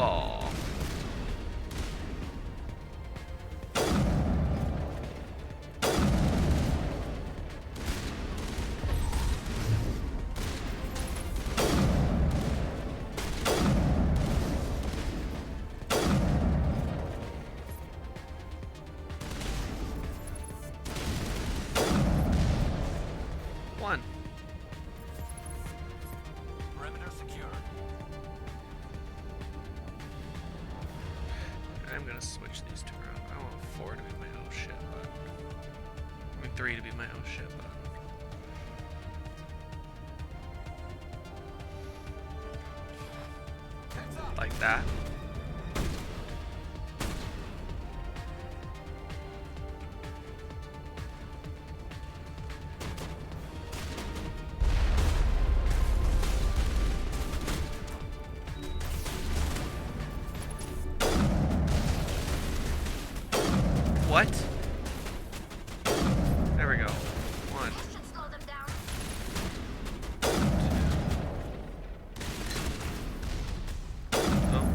Oh. One. Perimeter secure. I'm gonna switch these two around. I want 4 to be my oh shit button. I mean 3 to be my oh shit button. Like that. What? There we go. 1. Oh.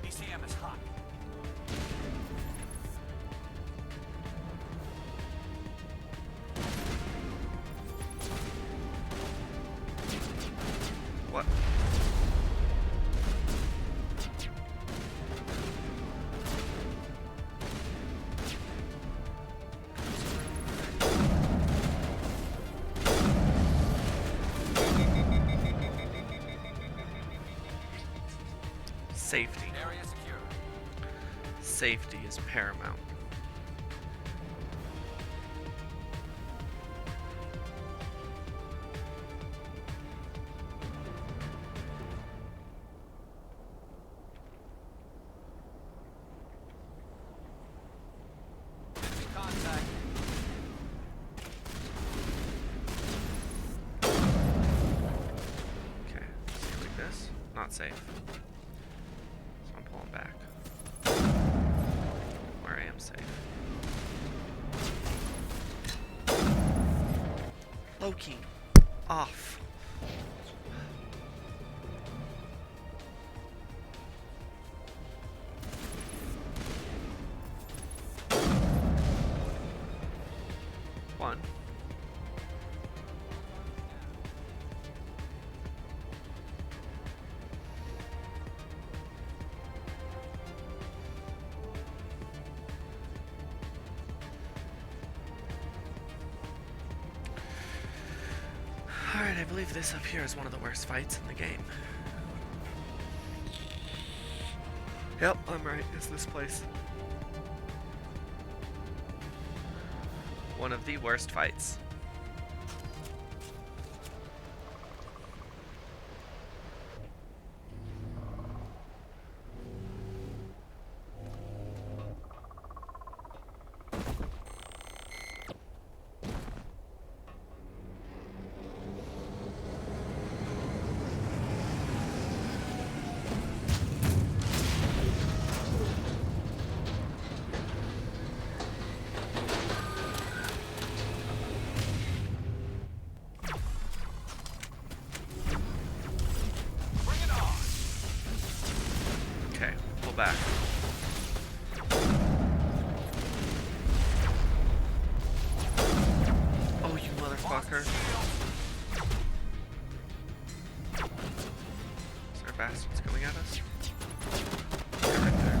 BCM is hot. What? Safety. Area secure. Safety is paramount. Enemy contact. Okay, see like this. Not safe. So I'm pulling back. Where I am safe. Loki! Off! One. Alright, I believe this up here is one of the worst fights in the game. Yep, I'm right. It's this place. One of the worst fights. Back. Oh, you motherfucker. Is there bastards coming at us? Yeah, right there.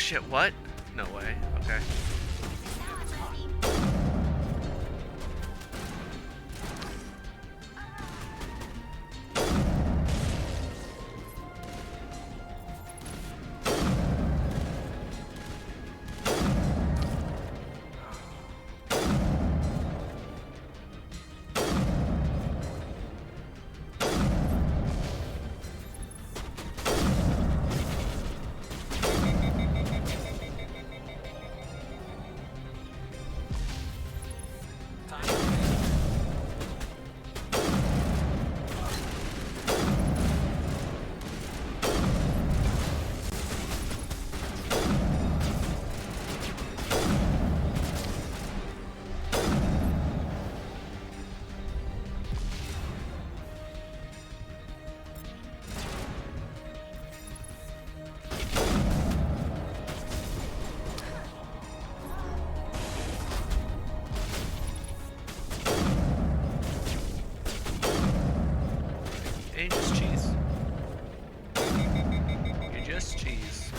shit, what? No way. Okay. You just cheese. You just cheese.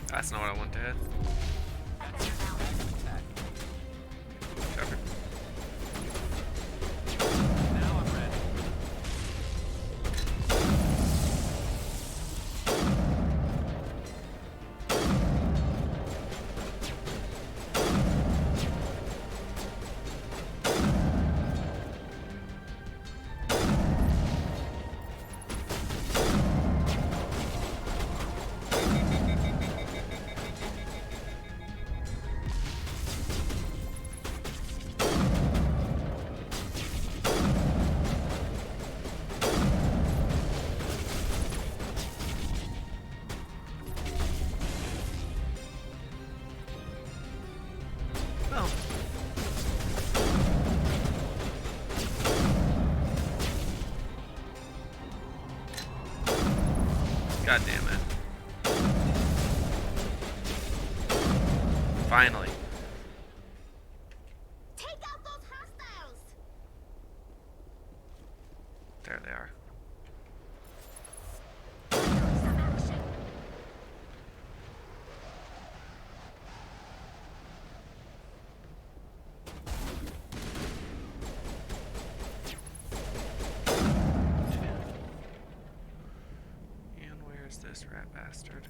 That's not what I want to hit. Cover. Now I'm ready. God damn it. Finally. Take out those hostiles! There they are. This rat bastard.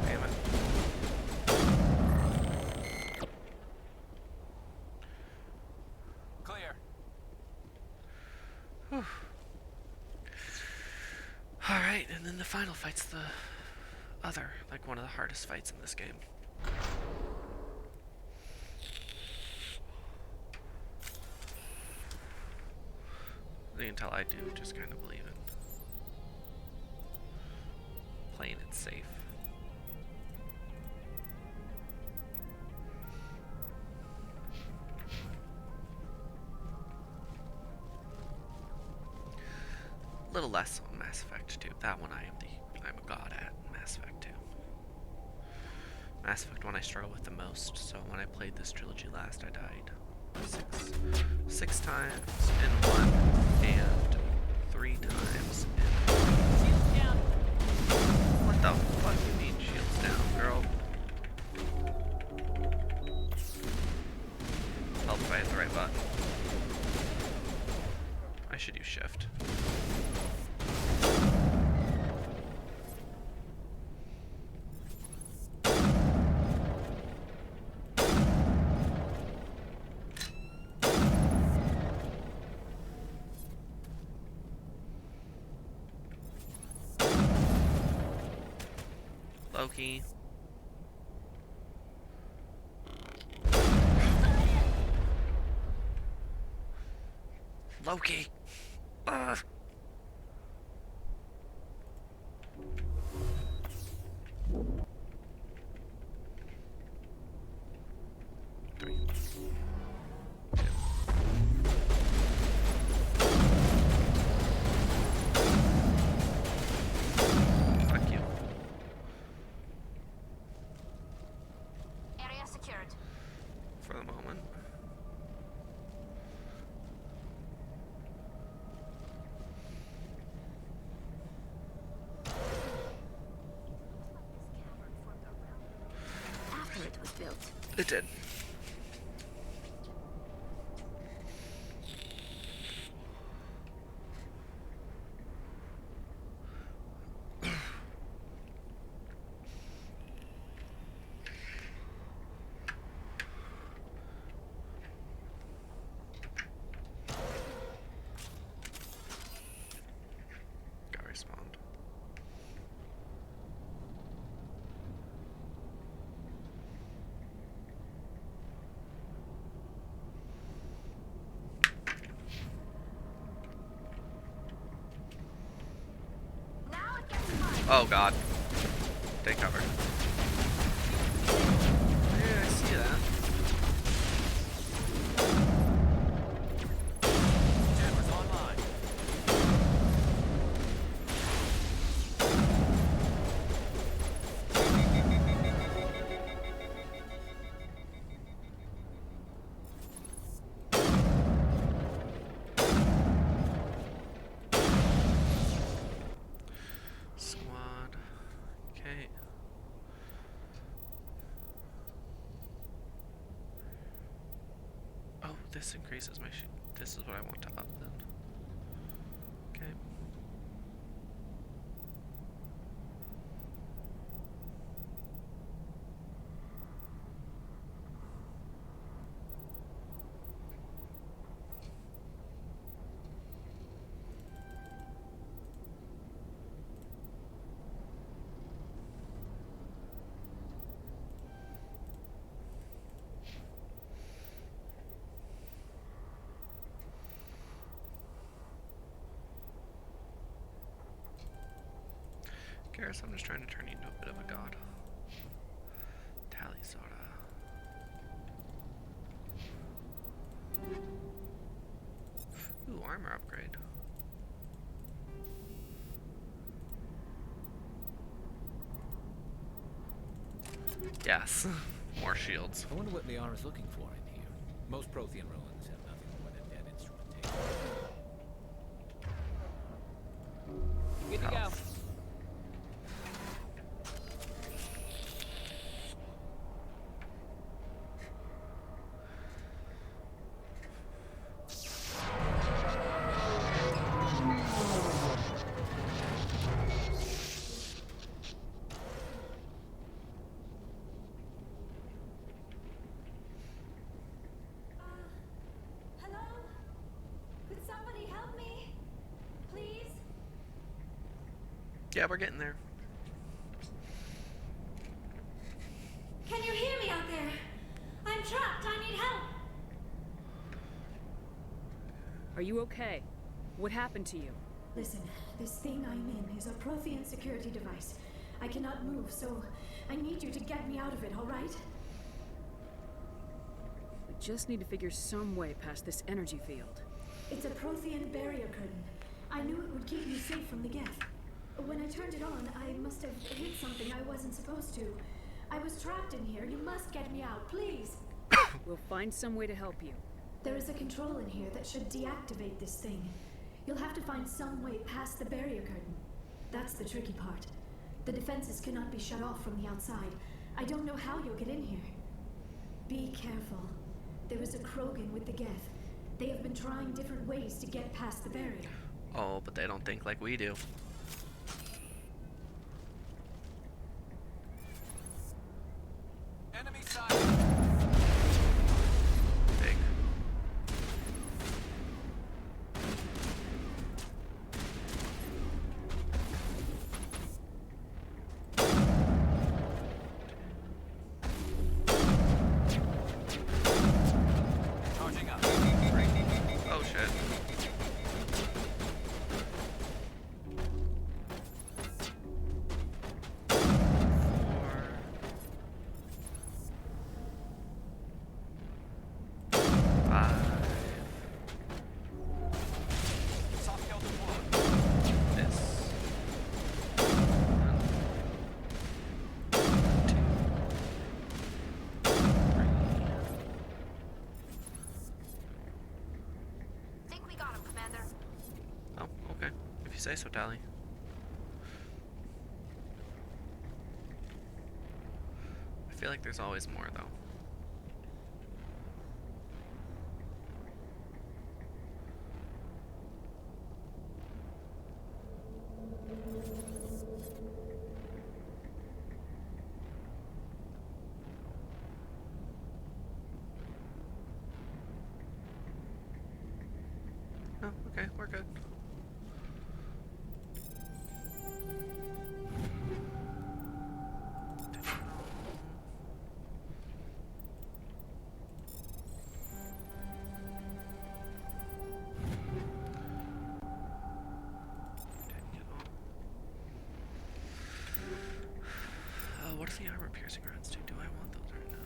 Damn it. Clear. Whew. Alright, and then the final fight's the other, like one of the hardest fights in this game. The intel I do just kind of believe in playing it safe. A little less on Mass Effect 2. That one I'm a god at. Mass Effect 2. Mass Effect 1 I struggle with the most, so when I played this trilogy last I died six times in 1 and 3 times in 1. What the fuck do you mean shields down, girl? Help if I hit the right button. I should use shift. Loki. Loki. Ugh. It did. Got respawned. Oh god. Take cover. Yeah, I see that. Jammer's online. Squad. Okay. Oh, this increases my shield. This is what I want to up then. Okay. Garrus, I'm just trying to turn you into a bit of a god. Tally soda. Ooh, armor upgrade. Yes, more shields. I wonder what Liara's looking for in here. Most Prothean ruins have nothing more than dead instrumentation. Good to go. Hello? Could somebody help me? Please? Yeah, we're getting there. Can you hear me out there? I'm trapped. I need help. Are you okay? What happened to you? Listen, this thing I'm in is a Prothean security device. I cannot move, so I need you to get me out of it, all right? We just need to figure some way past this energy field. It's a Prothean barrier curtain. I knew it would keep me safe from the Geth. When I turned it on, I must have hit something I wasn't supposed to. I was trapped in here. You must get me out, please. We'll find some way to help you. There is a control in here that should deactivate this thing. You'll have to find some way past the barrier curtain. That's the tricky part. The defenses cannot be shut off from the outside. I don't know how you'll get in here. Be careful. There is a Krogan with the Geth. They have been trying different ways to get past the barrier. Oh, but they don't think like we do. Enemy side. Big. Charging up. Oh shit. Soft kill deployed. This. 1, 2, 3. Think we got him, Commander. Oh, okay. If you say so, Tally. I feel like there's always more, though. Okay, we're good. What does the armor piercing rounds do? Do I want those right now?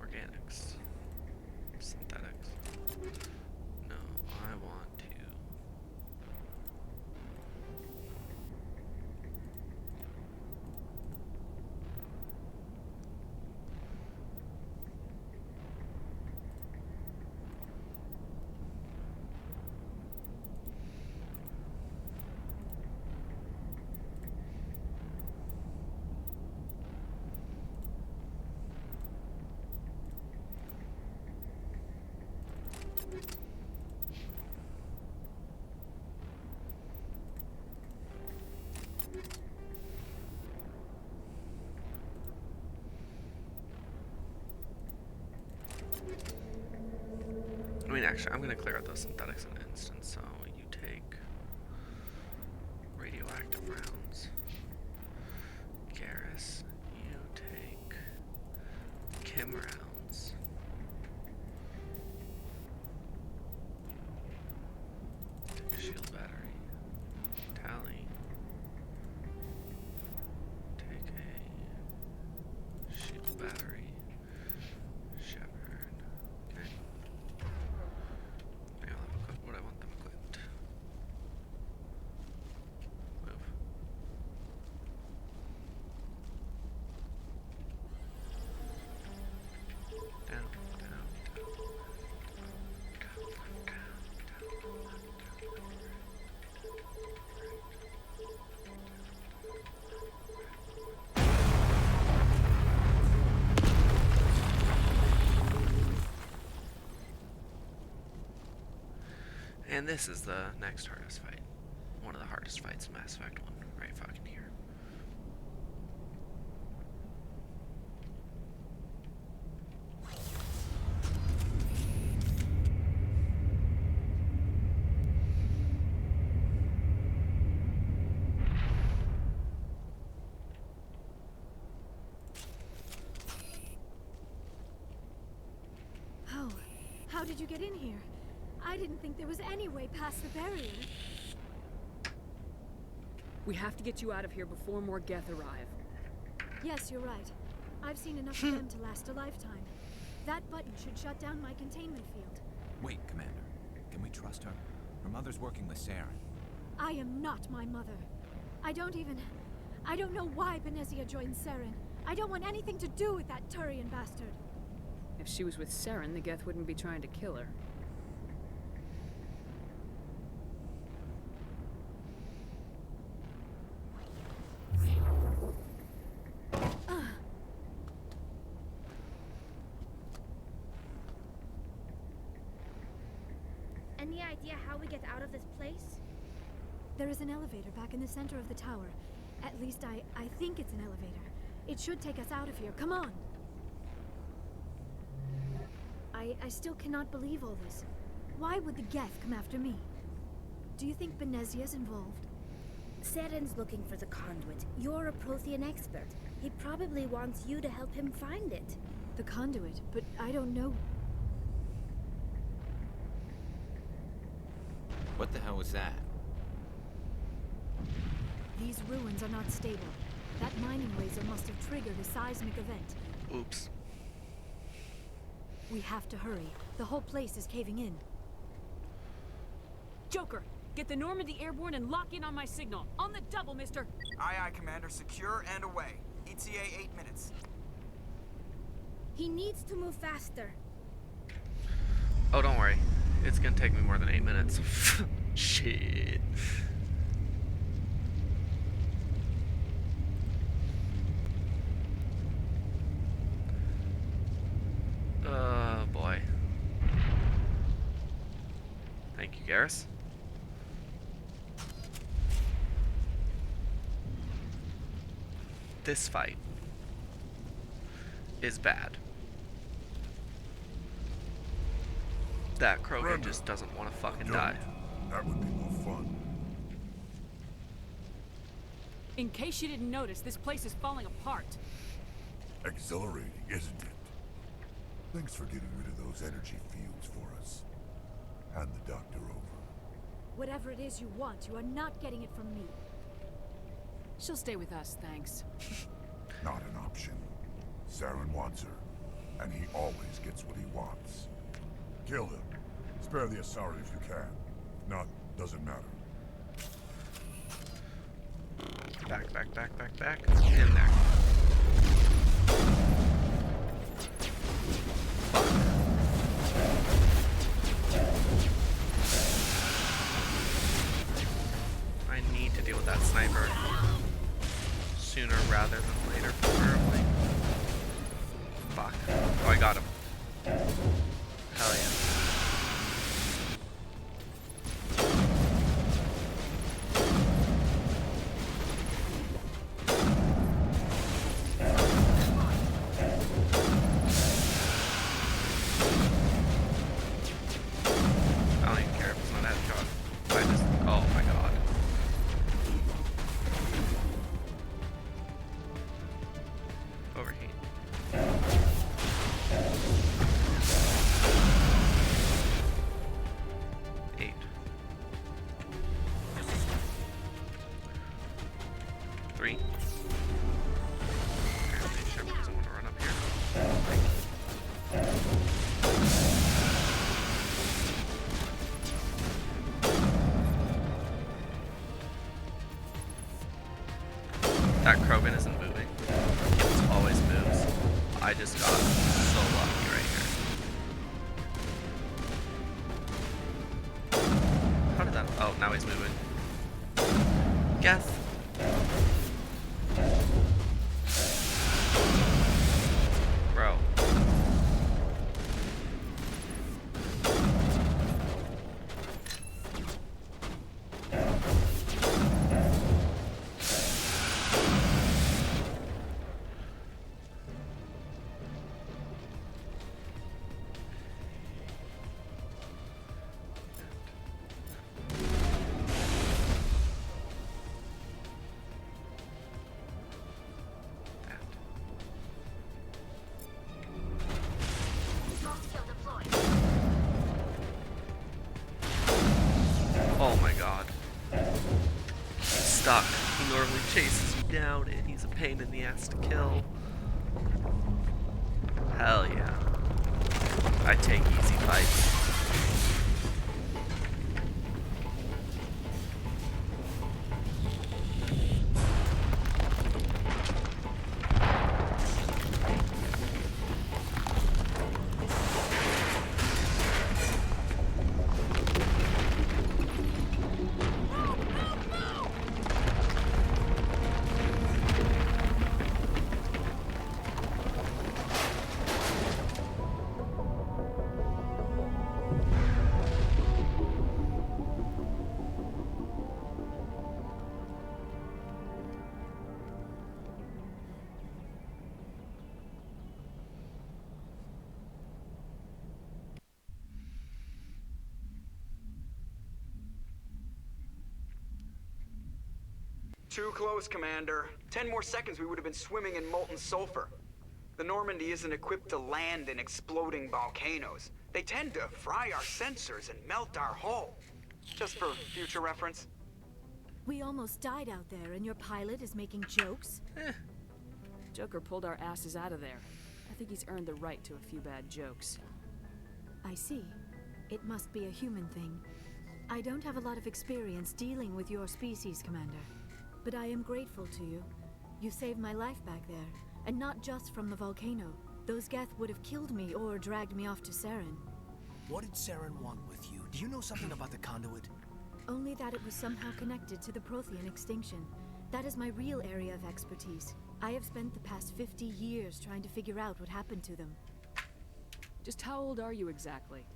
Organics. Synthetics. No, I want to. I mean, actually, I'm gonna clear out those synthetics in an instant, so you take radioactive rounds. Garrus, you take chem rounds. Take a shield battery. Tally. Take a shield battery. Shepard. Okay. I'll equip what I want them equipped. Move. Down, down, down, down, down. And this is the next hardest fight. One of the hardest fights in Mass Effect 1, right fucking here. How did you get in here? I didn't think there was any way past the barrier. We have to get you out of here before more Geth arrive. Yes, you're right. I've seen enough of them to last a lifetime. That button should shut down my containment field. Wait, Commander. Can we trust her? Her mother's working with Saren. I am not my mother. I don't know why Benezia joined Saren. I don't want anything to do with that Turian bastard. If she was with Saren, the Geth wouldn't be trying to kill her. Any idea how we get out of this place? There is an elevator back in the center of the tower. At least I think it's an elevator. It should take us out of here. Come on! I still cannot believe all this. Why would the Geth come after me? Do you think Benezia's involved? Saren's looking for the conduit. You're a Prothean expert. He probably wants you to help him find it. The conduit? But I don't know. What the hell was that? These ruins are not stable. That mining laser must have triggered a seismic event. Oops. We have to hurry. The whole place is caving in. Joker, get the Normandy airborne and lock in on my signal. On the double, mister. Aye, aye, Commander. Secure and away. ETA 8 minutes. He needs to move faster. Oh, don't worry. It's gonna take me more than 8 minutes. Shit. Boy. Thank you, Garrus. This fight is bad. That Krogan just doesn't want to fucking die. That would be more fun. In case you didn't notice, this place is falling apart. Exhilarating, isn't it? Thanks for getting rid of those energy fields for us. Hand the doctor over. Whatever it is you want, you are not getting it from me. She'll stay with us, thanks. Not an option. Saren wants her, and he always gets what he wants. Kill him. Spare the Asari if you can. If not, doesn't matter. Back. In there. Fuck. I need to deal with that sniper. Sooner rather than later, preferably. Fuck. Oh, I got him. Hell yeah. I don't even care if it's not a headshot. I just... Oh my god. Overheat. Eight. 3. Apparently Shepard doesn't want to run up here. That Krogan isn't moving. It always moves. I just got so lucky right here. How did that... Oh, now he's moving. Guess. Bro. Oh my god. He's stuck. He normally chases you down and he's a pain in the ass to kill. Hell yeah. I take easy fights. Too close, Commander. 10 more seconds we would have been swimming in molten sulfur. The Normandy isn't equipped to land in exploding volcanoes. They tend to fry our sensors and melt our hull. Just for future reference. We almost died out there, and your pilot is making jokes? Joker pulled our asses out of there. I think he's earned the right to a few bad jokes. I see. It must be a human thing. I don't have a lot of experience dealing with your species, Commander. But I am grateful to you. You saved my life back there, and not just from the volcano. Those Geth would have killed me or dragged me off to Saren. What did Saren want with you? Do you know something about the conduit? Only that it was somehow connected to the Prothean extinction. That is my real area of expertise. I have spent the past 50 years trying to figure out what happened to them. Just how old are you exactly?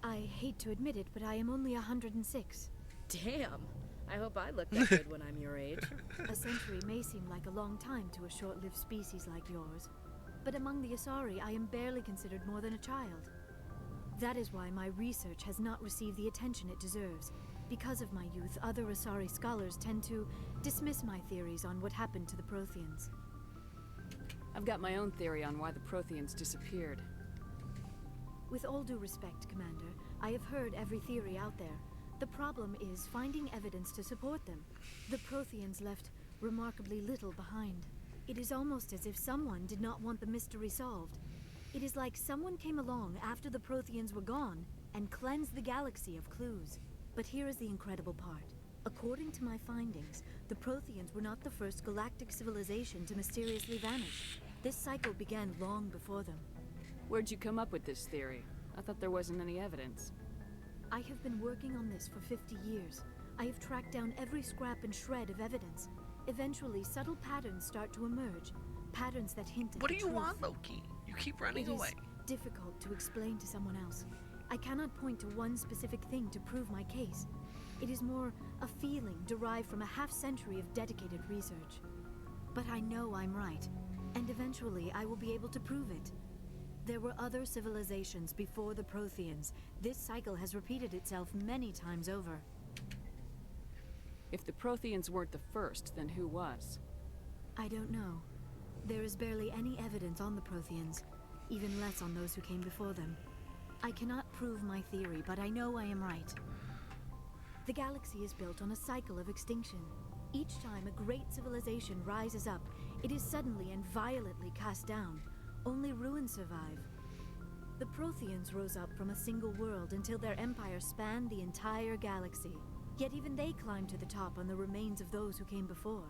I hate to admit it, but I am only 106. Damn. I hope I look that good when I'm your age. A century may seem like a long time to a short-lived species like yours. But among the Asari, I am barely considered more than a child. That is why my research has not received the attention it deserves. Because of my youth, other Asari scholars tend to dismiss my theories on what happened to the Protheans. I've got my own theory on why the Protheans disappeared. With all due respect, Commander, I have heard every theory out there. The problem is finding evidence to support them. The Protheans left remarkably little behind. It is almost as if someone did not want the mystery solved. It is like someone came along after the Protheans were gone and cleansed the galaxy of clues. But here is the incredible part. According to my findings, the Protheans were not the first galactic civilization to mysteriously vanish. This cycle began long before them. Where'd you come up with this theory? I thought there wasn't any evidence. I have been working on this for 50 years. I have tracked down every scrap and shred of evidence. Eventually, subtle patterns start to emerge. Patterns that hint at What the do you truth. want, Loki? You keep running away. It is difficult to explain to someone else. I cannot point to one specific thing to prove my case. It is more a feeling derived from a half-century of dedicated research. But I know I'm right, and eventually I will be able to prove it. There were other civilizations before the Protheans. This cycle has repeated itself many times over. If the Protheans weren't the first, then who was? I don't know. There is barely any evidence on the Protheans, even less on those who came before them. I cannot prove my theory, but I know I am right. The galaxy is built on a cycle of extinction. Each time a great civilization rises up, it is suddenly and violently cast down. Only ruins survive. The Protheans rose up from a single world until their empire spanned the entire galaxy. Yet even they climbed to the top on the remains of those who came before.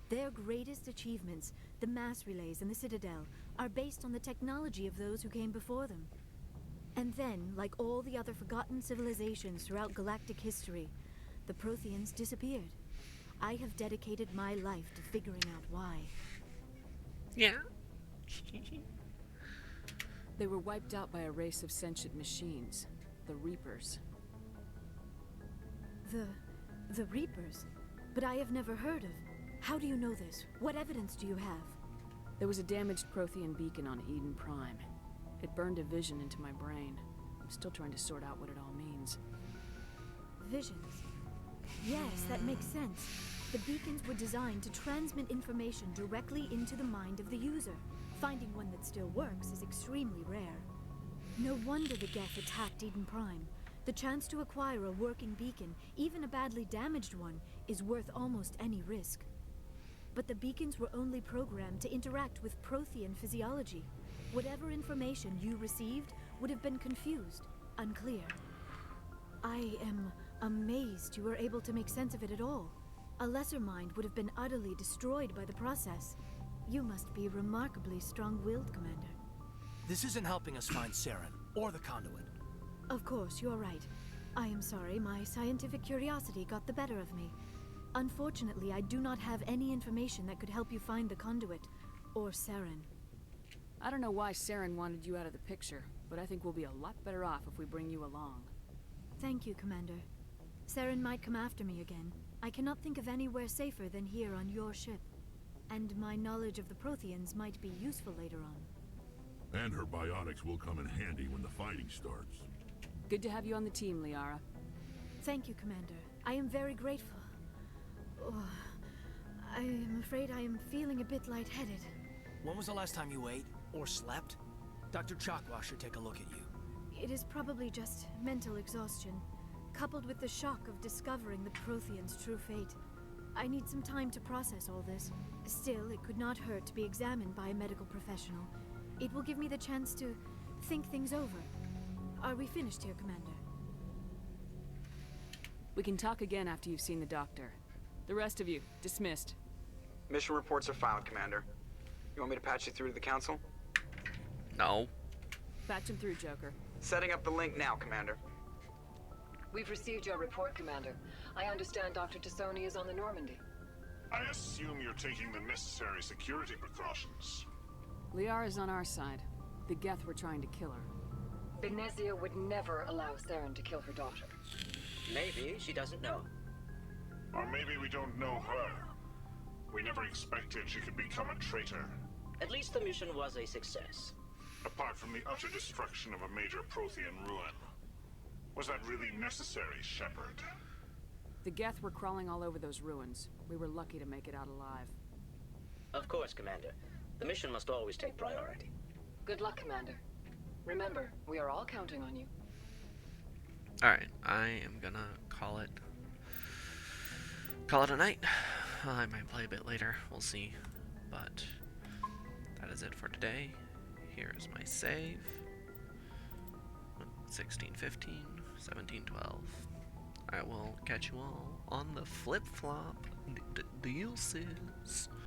Their greatest achievements, the mass relays and the Citadel, are based on the technology of those who came before them. And then, like all the other forgotten civilizations throughout galactic history, the Protheans disappeared. I have dedicated my life to figuring out why. Yeah. They were wiped out by a race of sentient machines, the Reapers. The Reapers? But I have never heard of. How do you know this? What evidence do you have? There was a damaged Prothean beacon on Eden Prime. It burned a vision into my brain. I'm still trying to sort out what it all means. Visions. Yes, that makes sense. The beacons were designed to transmit information directly into the mind of the user. Finding one that still works is extremely rare. No wonder the Geth attacked Eden Prime. The chance to acquire a working beacon, even a badly damaged one, is worth almost any risk. But the beacons were only programmed to interact with Prothean physiology. Whatever information you received would have been confused, unclear. I am amazed you were able to make sense of it at all. A lesser mind would have been utterly destroyed by the process. You must be remarkably strong-willed, Commander. This isn't helping us find Saren, or the conduit. Of course, you're right. I am sorry, my scientific curiosity got the better of me. Unfortunately, I do not have any information that could help you find the conduit, or Saren. I don't know why Saren wanted you out of the picture, but I think we'll be a lot better off if we bring you along. Thank you, Commander. Saren might come after me again. I cannot think of anywhere safer than here on your ship. And my knowledge of the Protheans might be useful later on. And her biotics will come in handy when the fighting starts. Good to have you on the team, Liara. Thank you, Commander. I am very grateful. Oh, I am afraid I am feeling a bit lightheaded. When was the last time you ate, or slept? Dr. Chakwa should take a look at you. It is probably just mental exhaustion, coupled with the shock of discovering the Protheans' true fate. I need some time to process all this. Still, it could not hurt to be examined by a medical professional. It will give me the chance to think things over. Are we finished here, Commander? We can talk again after you've seen the doctor. The rest of you, dismissed. Mission reports are filed, Commander. You want me to patch you through to the Council? No. Patch him through, Joker. Setting up the link now, Commander. We've received your report, Commander. I understand Dr. Tassoni is on the Normandy. I assume you're taking the necessary security precautions. Liara's on our side. The Geth were trying to kill her. Benezia would never allow Saren to kill her daughter. Maybe she doesn't know. Or maybe we don't know her. We never expected she could become a traitor. At least the mission was a success. Apart from the utter destruction of a major Prothean ruin. Was that really necessary, Shepard? The Geth were crawling all over those ruins. We were lucky to make it out alive. Of course, Commander. The mission must always take priority. Good luck, Commander. Remember, we are all counting on you. Alright, I am gonna call it a night. I might play a bit later, we'll see. But that is it for today. Here is my save. 16:15, 17:12. I will catch you all on the flip-flop. Deuces.